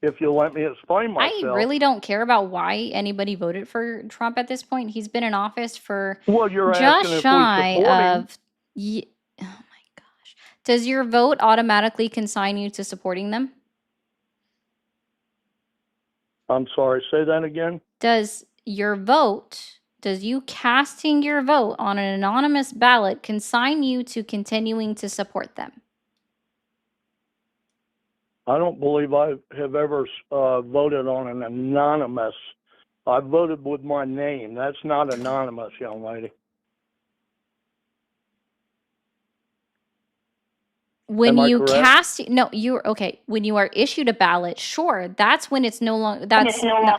If you'll let me explain I myself. really don't care about why anybody voted for Trump at this point. He's been in office for Well, you're just asking if we shy support him. of. Oh my gosh. Does your vote automatically consign you to supporting them? I'm sorry. Say that again. Does you casting your vote on an anonymous ballot consign you to continuing to support them? I don't believe I have ever voted on an anonymous. I voted with my name. That's not anonymous, young lady. When Am I you correct? cast, no, you're okay. When you are issued a ballot, sure, that's when it's no longer, that's no,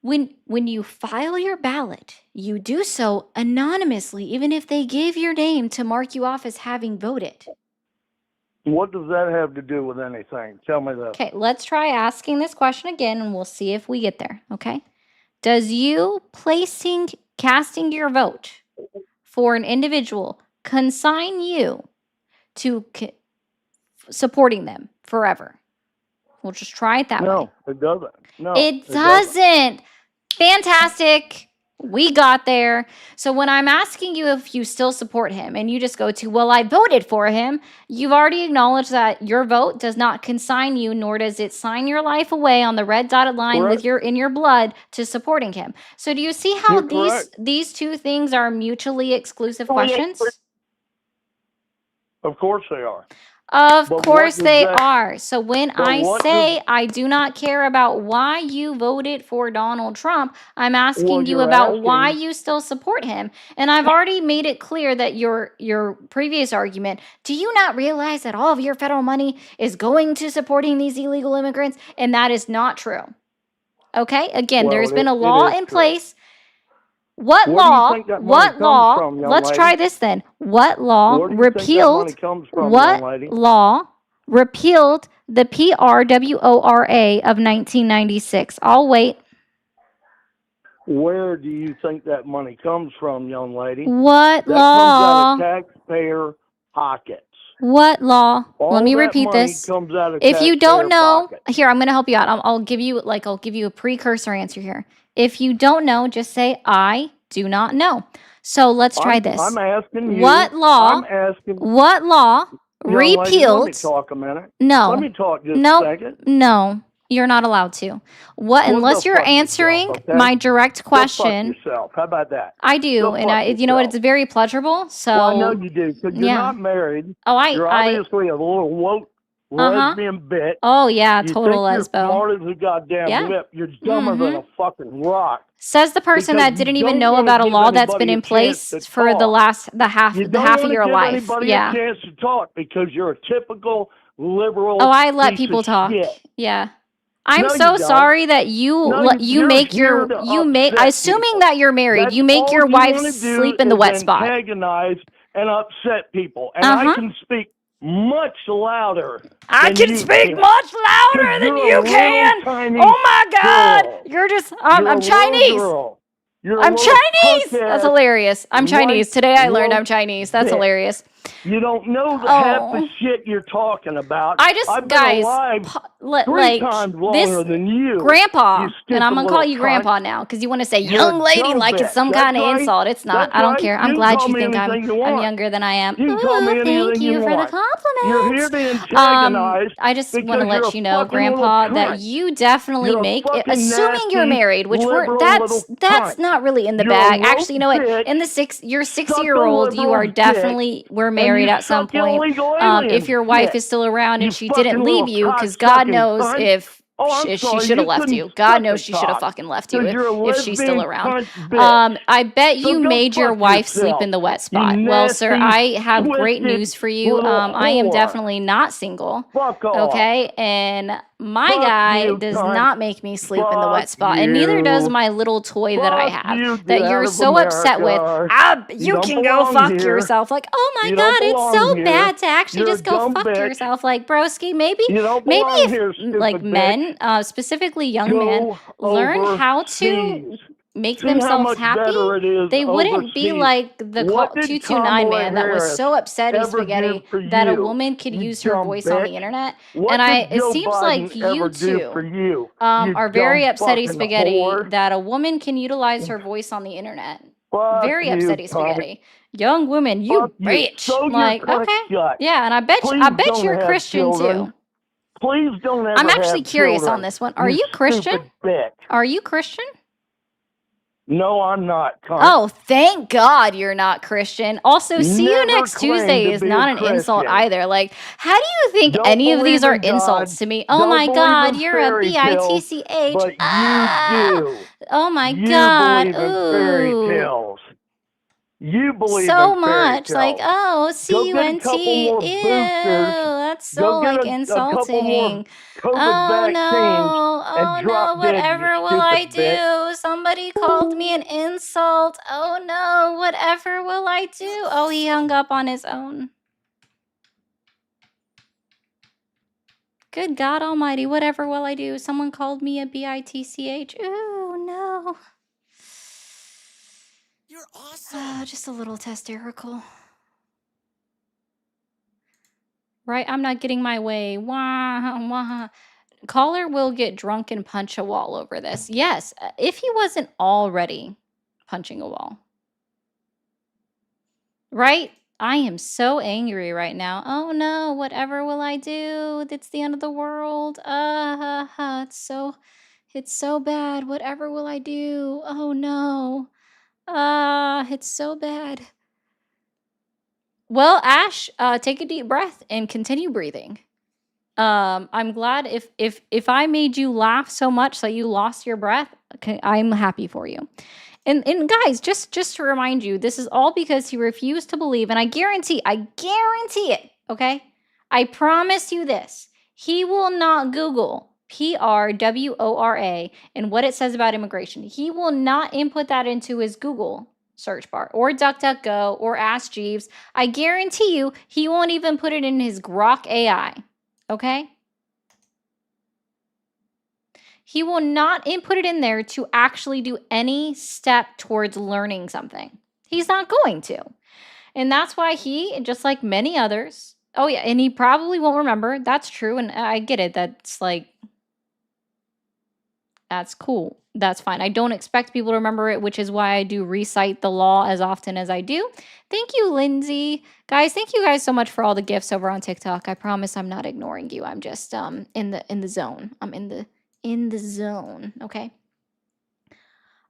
when you file your ballot, you do so anonymously, even if they give your name to mark you off as having voted. What does that have to do with anything? Tell me this. Okay, let's try asking this question again and we'll see if we get there. Okay. Does you casting your vote for an individual consign you to supporting them forever? We'll just try it that way. No, it doesn't. No, It doesn't. Fantastic. We got there. So when I'm asking you if you still support him and you just go to, well, I voted for him, you've already acknowledged that your vote does not consign you, nor does it sign your life away on the red dotted line with Correct. in your blood to supporting him. So do you see how You're correct. these two things are mutually exclusive questions? Of course they are. Of But what course does they that- are. So when but I what say does- I do not care about why you voted for Donald Trump, I'm asking Well, you you're about why asking- you still support him. And I've already made it clear that your previous argument, do you not realize that all of your federal money is going to supporting these illegal immigrants? And that is not true. Okay? Again, Well, there's been a it law is in true. place. What Where do you law? think that money What comes law? from, young Let's try lady? this then. What law Where do you think that repealed? money comes from, What young lady? law repealed the PRWORA of 1996? I'll wait. Where do you think that money comes from, young lady? What That law? comes out of taxpayer pockets. What law? All Let me that repeat money this. comes out of If you don't taxpayer know, pockets. here, I'm going to help you out. I'll give you a precursor answer here. If you don't know, just say I do not know. So let's try this. I'm asking you. What law? I'm asking. What law Young lady, let me repealed? talk a minute. No. Let me talk just No. a second. No. You're not allowed to. What? Well, Unless go you're fuck yourself, answering okay? my direct Go question. fuck yourself. How about that? I do, Go and fuck you know what? It's yourself. very pleasurable. So Well, I know you do, because you're yeah. not married. Oh, You're obviously a little woke lesbian bitch. Oh yeah, You total think lesbo. You're smart as a goddamn Yeah. whip. You're dumber than a fucking rock. Says the person Because that you didn't even don't know wanna about a give law that's been anybody in a chance place to for the talk. half You of don't your give life. anybody Yeah. a chance to talk because you're a typical liberal. Oh, I let piece people of talk. shit. Yeah. I'm No, so you don't. sorry that you No, you you're make here your to you make upset assuming people. that you're married, That's you make all your you wife wanna do sleep in the is wet spot. antagonize and upset people, and I can speak much louder. I than can you speak can. much louder 'Cause than you're you a can. little tiny Oh my God! girl. You're just You're I'm a little Chinese. girl. You're a I'm little Chinese. That's punk-ass, hilarious. I'm Chinese. white, Today I learned I'm woke Chinese. That's bitch. hilarious. You don't know the half the Oh. shit you're talking about. I just I've been guys, alive three like times this longer than you. grandpa, You and I'm stupid gonna call little you cunt. grandpa now because you want to say You're young a lady dumb like it's bitch. some That's kind of right. insult. It's not. That's I don't right. care. You I'm can glad call you me think anything you I'm want. younger than I am. You can call me Ooh, anything thank you for the want. compliment. You're here to antagonize. I just want to because you're let a you know, fucking little Grandpa, that cunt. you definitely You're a make, fucking assuming you're nasty, married, which liberal that's little cunt. not really in the You're a bag. woke Actually, you know what? bitch, In the you're suck a 60-year-old, you are liberal's definitely we're and married you at some suck an point. illegal If alien's your wife dick. is still around You and she fucking didn't leave little you, because God cock-sucking knows cunt. if Oh, I'm she sorry, should have you left couldn't you. God suck knows a she should have cock fucking left you because you're a if she's still lesbian around. cunt bitch. I bet So you go made your fuck wife sleep yourself, in the wet you spot. Well, sir, nasty, I have great twisted news for you. little I am whore. definitely not single. Fuck off. Okay, and My Fuck guy you, does cunt. not make me sleep in the wet Fuck spot, and neither does you. my little toy that I Fuck have you. that Get out you're of so upset with. America. You You don't can go belong fuck here. yourself. Like, oh my You don't God, it's belong so here. bad to actually You're a just go dumb fuck bitch. yourself. Like, broski, maybe You don't maybe belong if here, like stupid bitch. men, specifically young men, Go learn how to overseas. make See how themselves much happy, better it is they wouldn't be overseas. like the What did 229 Kamala man that was Harris so upsetty ever do spaghetti for that a you? woman could You use her dumb voice on the bitch. internet. What And did it Joe seems Biden like you ever do two for you? You are very dumb upsetty fucking spaghetti whore. that a woman can utilize her voice on the internet. Fuck Very you, upsetty cunt. spaghetti. Young women, you Fuck you. bitch. Sew your Like, cunt okay. shut. Yeah, and I bet Please don't you're have Christian children. too. Please don't ever I'm actually have curious on children. this one. Are You you Christian? stupid bitch. Are you Christian? No, I'm not, cunt. Oh, thank God you're not Christian. Also, see you Never next claimed Tuesday to is be not a an insult Christian. either. Like, how do you think Don't any of these believe are in God. insults to me? Oh Don't my believe God, in you're a fairy tales, bitch. but you Ah! do. Oh my You God. believe in fairy Ooh. tales. You believe So in fairy much. Like, tales. oh, Go get a CUNT. couple more Ew. boosters. That's Go so get like a couple more insulting. COVID vaccines Oh and no, drop dead, you whatever will I stupid bitch. do? Somebody called me an insult. Oh no, whatever will I do? Oh, he hung up on his own. Good God Almighty, whatever will I do? Someone called me a bitch. Ooh, no. You're awesome. Just a little hysterical. Right? I'm not getting my way. Wah, wah. Caller will get drunk and punch a wall over this. Yes, if he wasn't already punching a wall. Right? I am so angry right now. Oh no, whatever will I do? It's the end of the world. It's so bad. Whatever will I do? Oh no. It's so bad. Well, Ash, take a deep breath and continue breathing. I'm glad if I made you laugh so much that you lost your breath, I'm happy for you. And guys, just to remind you, this is all because he refused to believe, and I guarantee it, okay? I promise you this. He will not Google PRWORA and what it says about immigration. He will not input that into his Google search bar or DuckDuckGo or Ask Jeeves. I guarantee you he won't even put it in his Grok AI. Okay? He will not input it in there to actually do any step towards learning something. He's not going to. And that's why he, just like many others, oh yeah, and he probably won't remember. That's true. And I get it. That's like, that's cool. That's fine. I don't expect people to remember it, which is why I do recite the law as often as I do. Thank you, Lindsay. Guys, thank you guys so much for all the gifts over on TikTok. I promise I'm not ignoring you. I'm just in the zone. I'm in the zone, okay?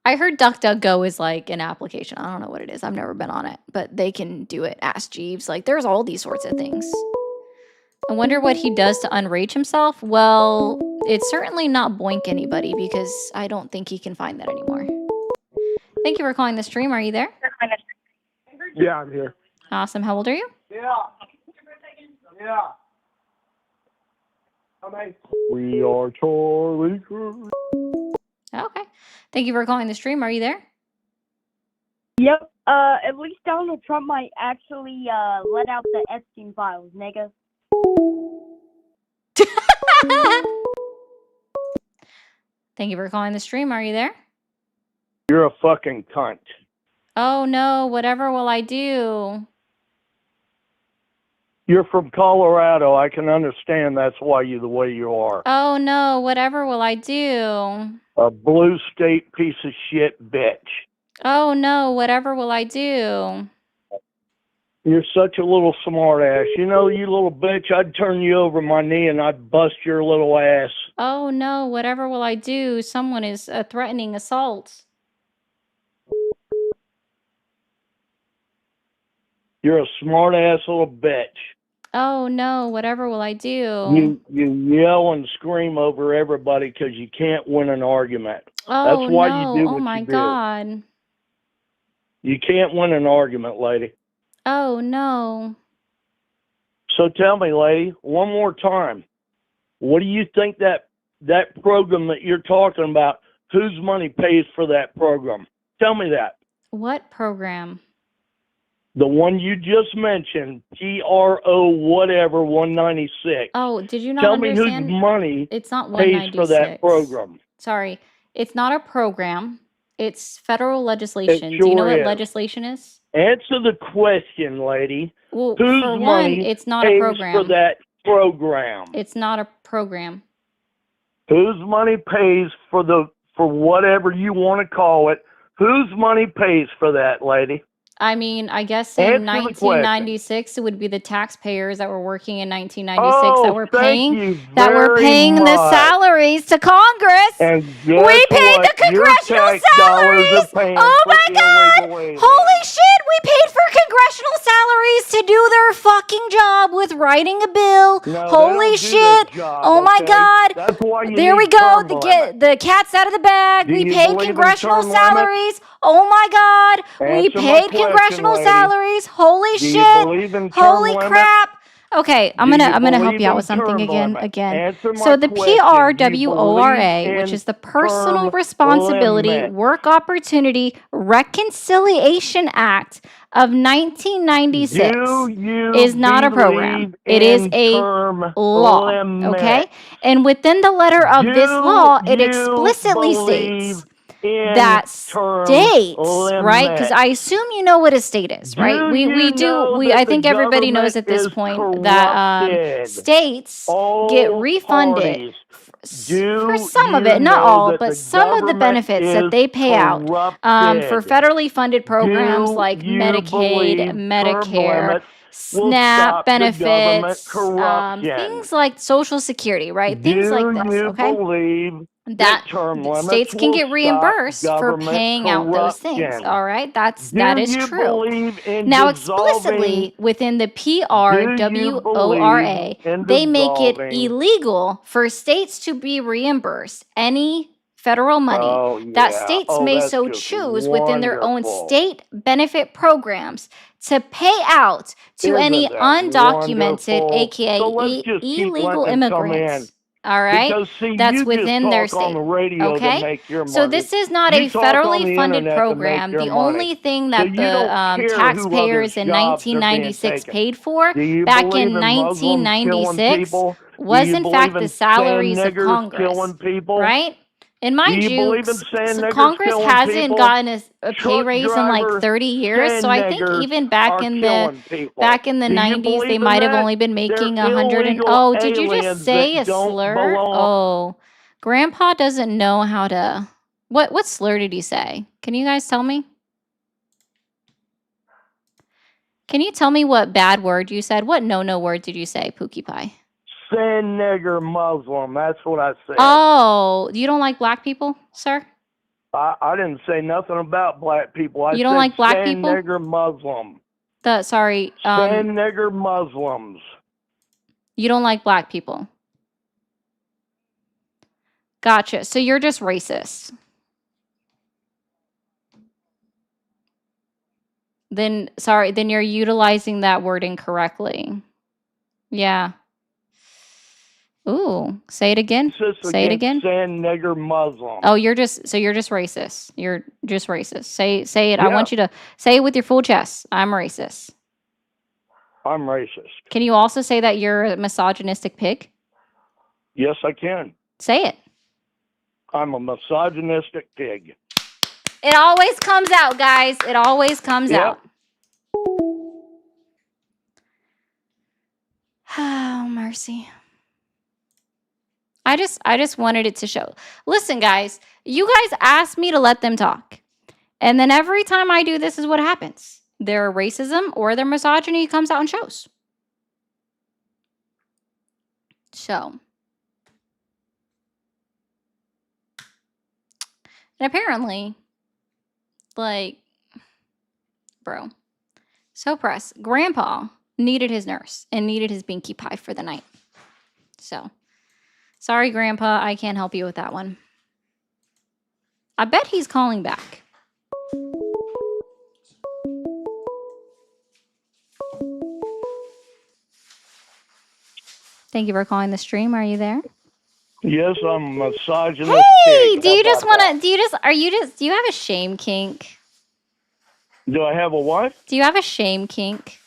I heard DuckDuckGo is like an application. I don't know what it is. I've never been on it, but they can do it. Ask Jeeves. Like there's all these sorts of things. I wonder what he does to unrage himself. Well, it's certainly not boink anybody because I don't think he can find that anymore. Thank you for calling the stream. Are you there? Yeah, I'm here. Awesome. How old are you? Yeah. We are Charlie Cruz. Okay. Thank you for calling the stream. Are you there? Yep. At least Donald Trump might actually let out the Epstein files, nigga. Thank you for calling the stream. Are you there? You're a fucking cunt. Oh no, whatever will I do? You're from Colorado. I can understand that's why you're the way you are. Oh no, whatever will I do? A blue state piece of shit bitch. Oh no, whatever will I do? You're such a little smart ass. You know, you little bitch, I'd turn you over my knee and I'd bust your little ass. Oh no, whatever will I do? Someone is threatening assault. You're a smart ass little bitch. Oh no, whatever will I do? You yell and scream over everybody because you can't win an argument. Oh That's why no, you do oh what my you do. God. You can't win an argument, lady. Oh no. So tell me, lady, one more time. What do you think that program that you're talking about, whose money pays for that program? Tell me that. What program? The one you just mentioned, PRO whatever 196. Oh, did you not Tell me whose understand? money It's not pays for that 196. program. Sorry, it's not a program. It's federal It legislation. Do you know sure what is. legislation is? Answer the question, lady. Well, Whose for one, money it's not a pays for program. that program? It's not a program. Whose money pays for whatever you want to call it? Whose money pays for that, lady? I mean, I guess in Answer the question. 1996, it would be the taxpayers that were working in 1996 that Oh, were thank you paying very the much. salaries to Congress. And We guess paid the what? Your congressional tax dollars salaries. are paying Oh for my God! illegal aliens. Holy shit! We paid for congressional salaries to do their fucking job with writing a bill. No, Holy they don't do their shit! job, Oh my okay? God! That's why you There need we go. term The limit. the cat's out of the bag. Do We you paid believe in congressional term limits? salaries. Oh my God! We Answer my paid question, congressional lady. salaries. Holy Do you shit! believe in term Holy limits? crap! Okay, I'm Do gonna you help believe you out in with something term limits? again. Answer So my the question. Do you believe PRWORA, which in is the Personal term Responsibility limits? Work Opportunity Reconciliation Act of 1996, Do you is not a program. believe It is in a term law, limits? okay? And within the letter of this Do law, it you explicitly believe states in that term states, right? Because limits? I assume you know what a state is, right? Do you know I that the think everybody knows government at this is point that corrupted? states get All refunded parties. for Do some of you it, not know all, that but the some of the government benefits that is they pay out for corrupted? federally funded programs Do like you Medicaid, believe term Medicare, limits will SNAP stop the government benefits, corruption? things like Social Security, right? Things like Do this, you okay? believe that That term limits states can will get stop reimbursed for government paying out those things. corruption? All right, that Do is you true. believe in Now, dissolving? explicitly within the Do you believe PRWORA, in they make it dissolving? illegal for states to be reimbursed any federal money Oh that yeah. states Oh, may that's so just choose within their own wonderful. state benefit programs to pay out to any Isn't that undocumented, wonderful? aka So let's just keep illegal letting them come in. immigrants. All right, Because see, that's you just within their talk on state. the radio to Okay, make your so money. this is not You a talk on federally the funded internet to make program. your The money. only thing So that you the don't care who others' taxpayers in jobs are being 1996 taken. paid for Do you back believe in in Muslims killing 1996 people? Do was you in believe fact the in sand salaries of niggers Congress, killing people? right? And Do mind you you, believe in sand niggers Congress killing hasn't people? gotten a pay Truck raise in like drivers, 30 years. sand So I think niggers even back are in the killing people. 90s, Do you they believe in might have that? only been They're making 100 and illegal oh, did you just aliens say that a don't slur? belong. Oh, Grandpa doesn't know how to. What slur did he say? Can you guys tell me? Can you tell me what bad word you said? What no word did you say, Pookie Pie? Sand nigger Muslim. That's what I said. Oh, you don't like black people, sir? I didn't say nothing about black people. I You don't said like black sand people? nigger Muslim. Sorry, Sand nigger Muslims. you don't like black people. Gotcha. So you're just racist. Then you're utilizing that word incorrectly. Yeah. Ooh, say it again. Racist Say it against again. sand nigger Muslim. Oh, you're just racist. You're just racist. Say it. I Yeah. want you to say it with your full chest. I'm racist. I'm racist. Can you also say that you're a misogynistic pig? Yes, I can. Say it. I'm a misogynistic pig. It always comes out, guys. It always comes Yep. out. Oh, mercy. I just wanted it to show. Listen, guys, you guys asked me to let them talk. And then every time I do, this is what happens. Their racism or their misogyny comes out and shows. So. And apparently, like, bro, so pressed. Grandpa needed his nurse and needed his binky pie for the night. So, sorry, Grandpa, I can't help you with that one. I bet he's calling back. Thank you for calling the stream. Are you there? Yes, I'm massaging this Hey, pig. do How you just about want that? to? Do you have a shame kink? Do I have a what? Do you have a shame kink?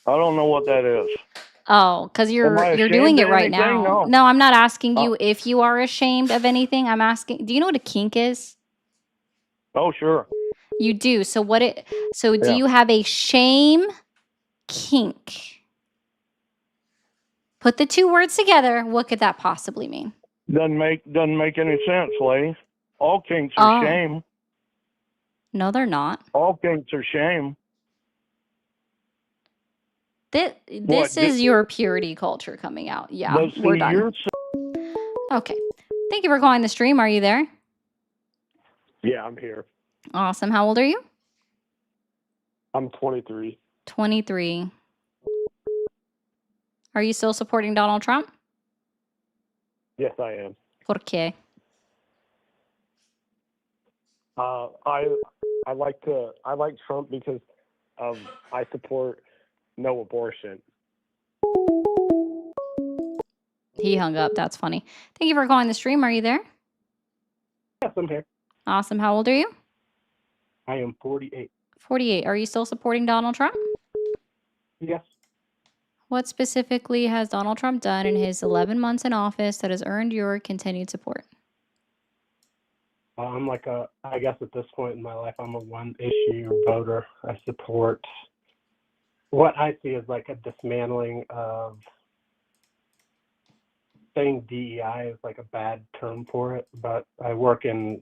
I don't know what that is. Oh, because Am you're I you're ashamed doing it of right anything? now. No. No, I'm not asking Uh, you if you are ashamed of anything. I'm asking, do you know what a kink is? oh, sure. You do. So do Yeah. you have a shame kink? Put the two words together. What could that possibly mean? Doesn't make any sense, lady. All kinks are Oh, shame. no, they're not. All kinks are shame. This What? is your purity culture coming out. Yeah, But we're see, done. you're. Okay. Thank you for calling the stream. Are you there? Yeah, I'm here. Awesome. How old are you? I'm 23. 23. Are you still supporting Donald Trump? Yes, I am. ¿Por qué? I like Trump because I support no abortion. He hung up. That's funny. Thank you for calling the stream. Are you there? Yes, I'm here. Awesome. How old are you? I am 48. 48. Are you still supporting Donald Trump? Yes. What specifically has Donald Trump done in his 11 months in office that has earned your continued support? I guess at this point in my life, I'm a one-issue voter. I support what I see as like a dismantling of, saying DEI is like a bad term for it, but I work in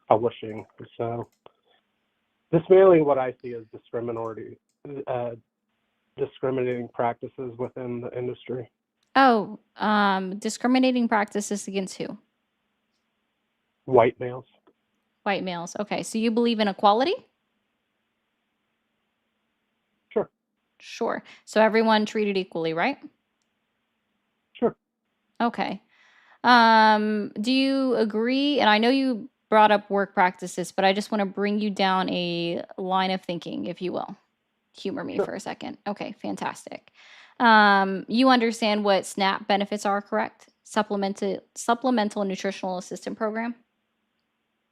publishing, so dismantling what I see as discriminating practices within the industry. Oh, discriminating practices against who? White males. White males. Okay. So you believe in equality? Sure. Sure. So everyone treated equally, right? Sure. Okay. Do you agree? And I know you brought up work practices, but I just want to bring you down a line of thinking, if you will. Humor me Sure. for a second. Okay, fantastic. You understand what SNAP benefits are, correct? Supplemental Nutritional Assistance Program?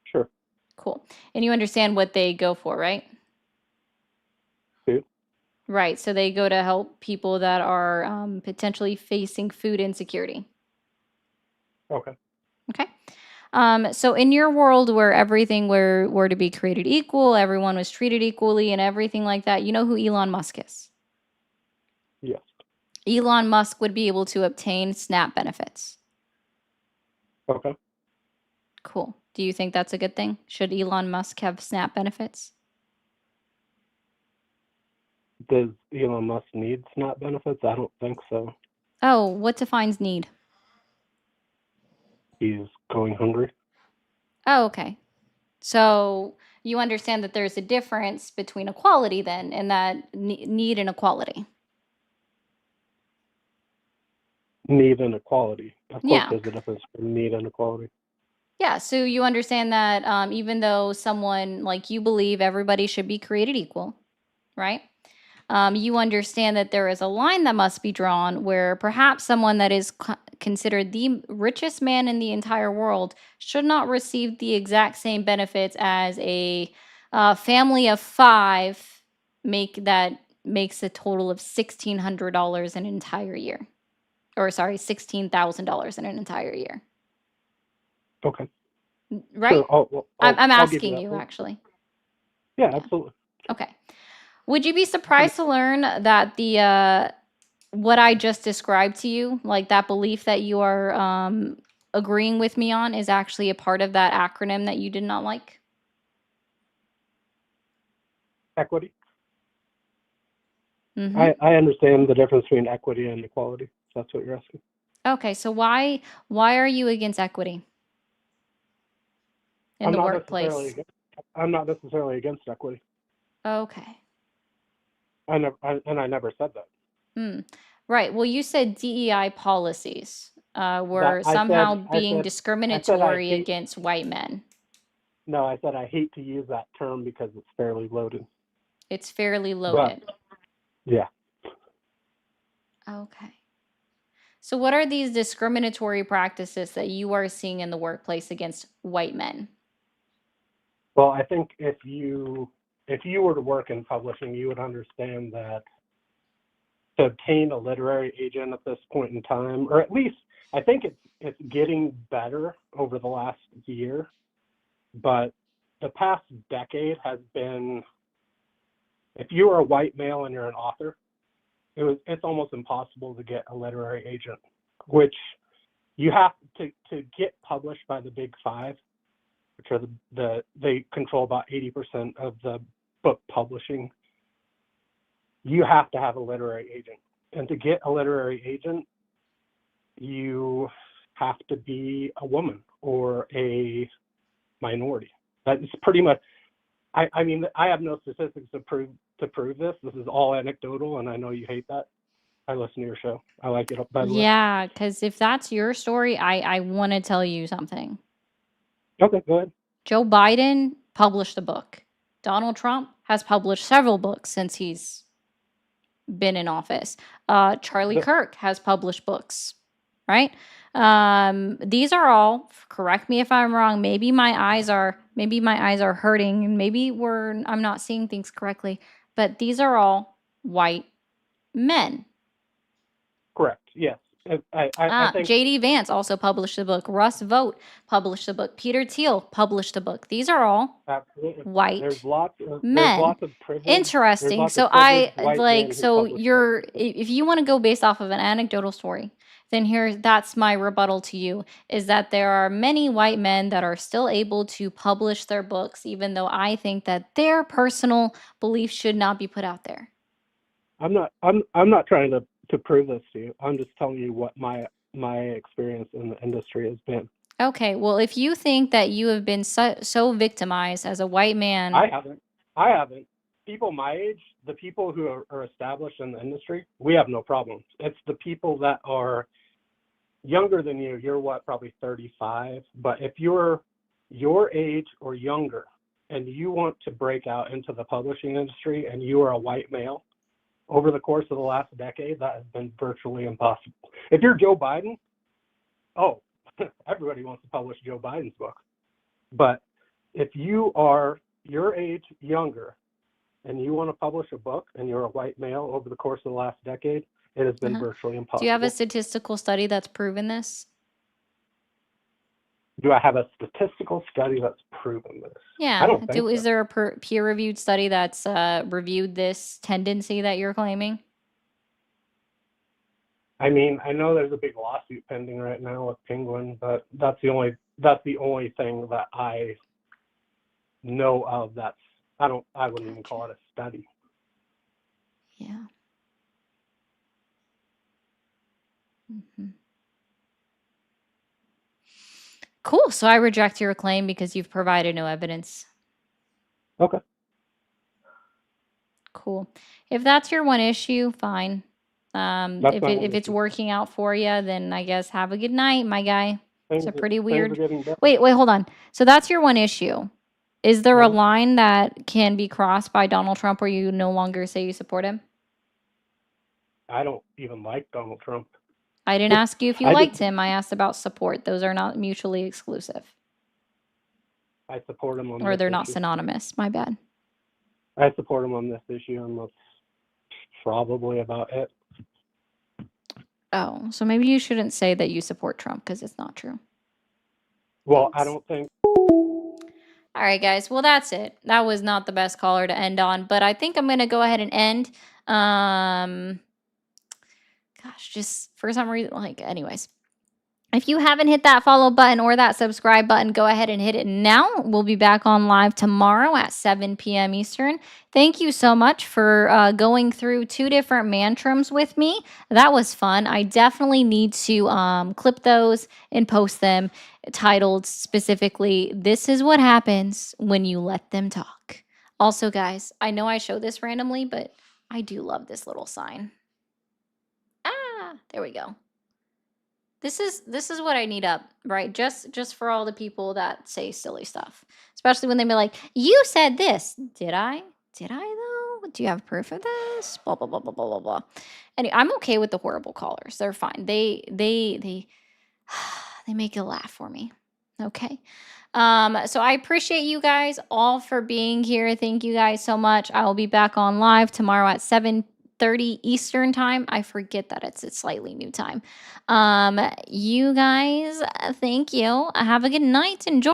Sure. Cool. And you understand what they go for, right? Food. Right. So they go to help people that are potentially facing food insecurity. Okay. Okay. So in your world where everything were to be created equal, everyone was treated equally and everything like that, you know who Elon Musk is? Yes. Elon Musk would be able to obtain SNAP benefits. Okay. Cool. Do you think that's a good thing? Should Elon Musk have SNAP benefits? Does Elon Musk need SNAP benefits? I don't think so. Oh, what defines need? He's going hungry. Oh, okay. So you understand that there's a difference between equality then and that need and equality. Need and equality. Of course, Yeah. there's a difference between need and equality. Yeah, so you understand that even though someone like you believe everybody should be created equal, right? You understand that there is a line that must be drawn where perhaps someone that is considered the richest man in the entire world should not receive the exact same benefits as a family of 5 makes a total of $1,600 an entire year. Or sorry, $16,000 in an entire year. Okay. Right? Sure. I'm I'll give you asking that. you actually. Yeah, absolutely. Okay. Would you be surprised to learn that the what I just described to you, like that belief that you are agreeing with me on, is actually a part of that acronym that you did not like? Equity. Mm-hmm. I understand the difference between equity and equality. If that's what you're asking. Okay, so why are you against equity in the workplace? I'm not necessarily against equity. Okay. I never said that. Right. Well, you said DEI policies were I somehow said- being I said I discriminatory hate- against white men. No, I said I hate to use that term because it's fairly loaded. It's fairly loaded. Yeah. Okay. So what are these discriminatory practices that you are seeing in the workplace against white men? Well, I think if you were to work in publishing, you would understand that to obtain a literary agent at this point in time, or at least I think it's getting better over the last year, but the past decade has been, if you are a white male and you're an author, it's almost impossible to get a literary agent, which you have to get published by the Big Five, which are they control about 80% of the book publishing. You have to have a literary agent, and to get a literary agent, you have to be a woman or a minority. That's pretty much. I mean, I have no statistics to prove this. This is all anecdotal, and I know you hate that. I listen to your show. I like it, by the way. Yeah, because if that's your story, I want to tell you something. Okay, go ahead. Joe Biden published a book. Donald Trump has published several books since he's been in office. Charlie Kirk has published books, right? These are all, correct me if I'm wrong, maybe my eyes are hurting, and maybe I'm not seeing things correctly, but these are all white men. Correct. Yes. I think J.D. Vance also published a book. Russ Vogt published a book. Peter Thiel published a book. These are all absolutely white there's lots of men. privilege. Interesting. There's So lots of I privileged white men like who so publish you're if you want to go based off of an anecdotal story, then that's my rebuttal to you, is that there are many white men that are still able to publish their books, even though I think that their personal beliefs should not be put out there. I'm not trying to prove this to you. I'm just telling you what my experience in the industry has been. Okay, well, if you think that you have been so victimized as a white man, I haven't. People my age, the people who are established in the industry, we have no problems. It's the people that are younger than you. You're what, probably 35. But if you're your age or younger and you want to break out into the publishing industry and you are a white male, over the course of the last decade, that has been virtually impossible. If you're Joe Biden, everybody wants to publish Joe Biden's book. But if you are your age, younger, and you want to publish a book and you're a white male over the course of the last decade, it has been virtually impossible. do you have a statistical study that's proven this? Do I have a statistical study that's proven this? Yeah. I don't think so. Is there a peer-reviewed study that's reviewed this tendency that you're claiming? I mean, I know there's a big lawsuit pending right now with Penguin, but that's the only thing that I know of. I wouldn't even call it a study. Yeah. Mm-hmm. Cool. So I reject your claim because you've provided no evidence. Okay. Cool. If that's your one issue, fine. That's If my one it's issue. working out for you, then I guess have a good night, my guy. It's a pretty Things are weird. getting better. Wait, hold on. So that's your one issue. Is there a line that can be crossed by Donald Trump where you no longer say you support him? I don't even like Donald Trump. I didn't ask you if you I liked did- him. I asked about support. Those are not mutually exclusive, I support him on or this they're not issue. synonymous. My bad. I support him on this issue, and that's probably about it. Oh, so maybe you shouldn't say that you support Trump because it's not true. Well, I don't think. All right, guys. Well, that's it. That was not the best caller to end on, but I think I'm going to go ahead and end. Gosh, just for some reason, anyways. If you haven't hit that follow button or that subscribe button, go ahead and hit it now. We'll be back on live tomorrow at 7 p.m. Eastern. Thank you so much for going through 2 different mantrums with me. That was fun. I definitely need to clip those and post them titled specifically, "This is what happens when you let them talk." Also, guys, I know I show this randomly, but I do love this little sign. There we go. This is what I need up, right? Just for all the people that say silly stuff. Especially when they be like, "You said this." Did I? Did I though? Do you have proof of this? Blah blah blah blah blah blah blah. Anyway, I'm okay with the horrible callers. They're fine. They they make you laugh for me. Okay. So I appreciate you guys all for being here. Thank you guys so much. I will be back on live tomorrow at 7:30 Eastern time. I forget that it's a slightly new time. You guys, thank you. Have a good night. Enjoy.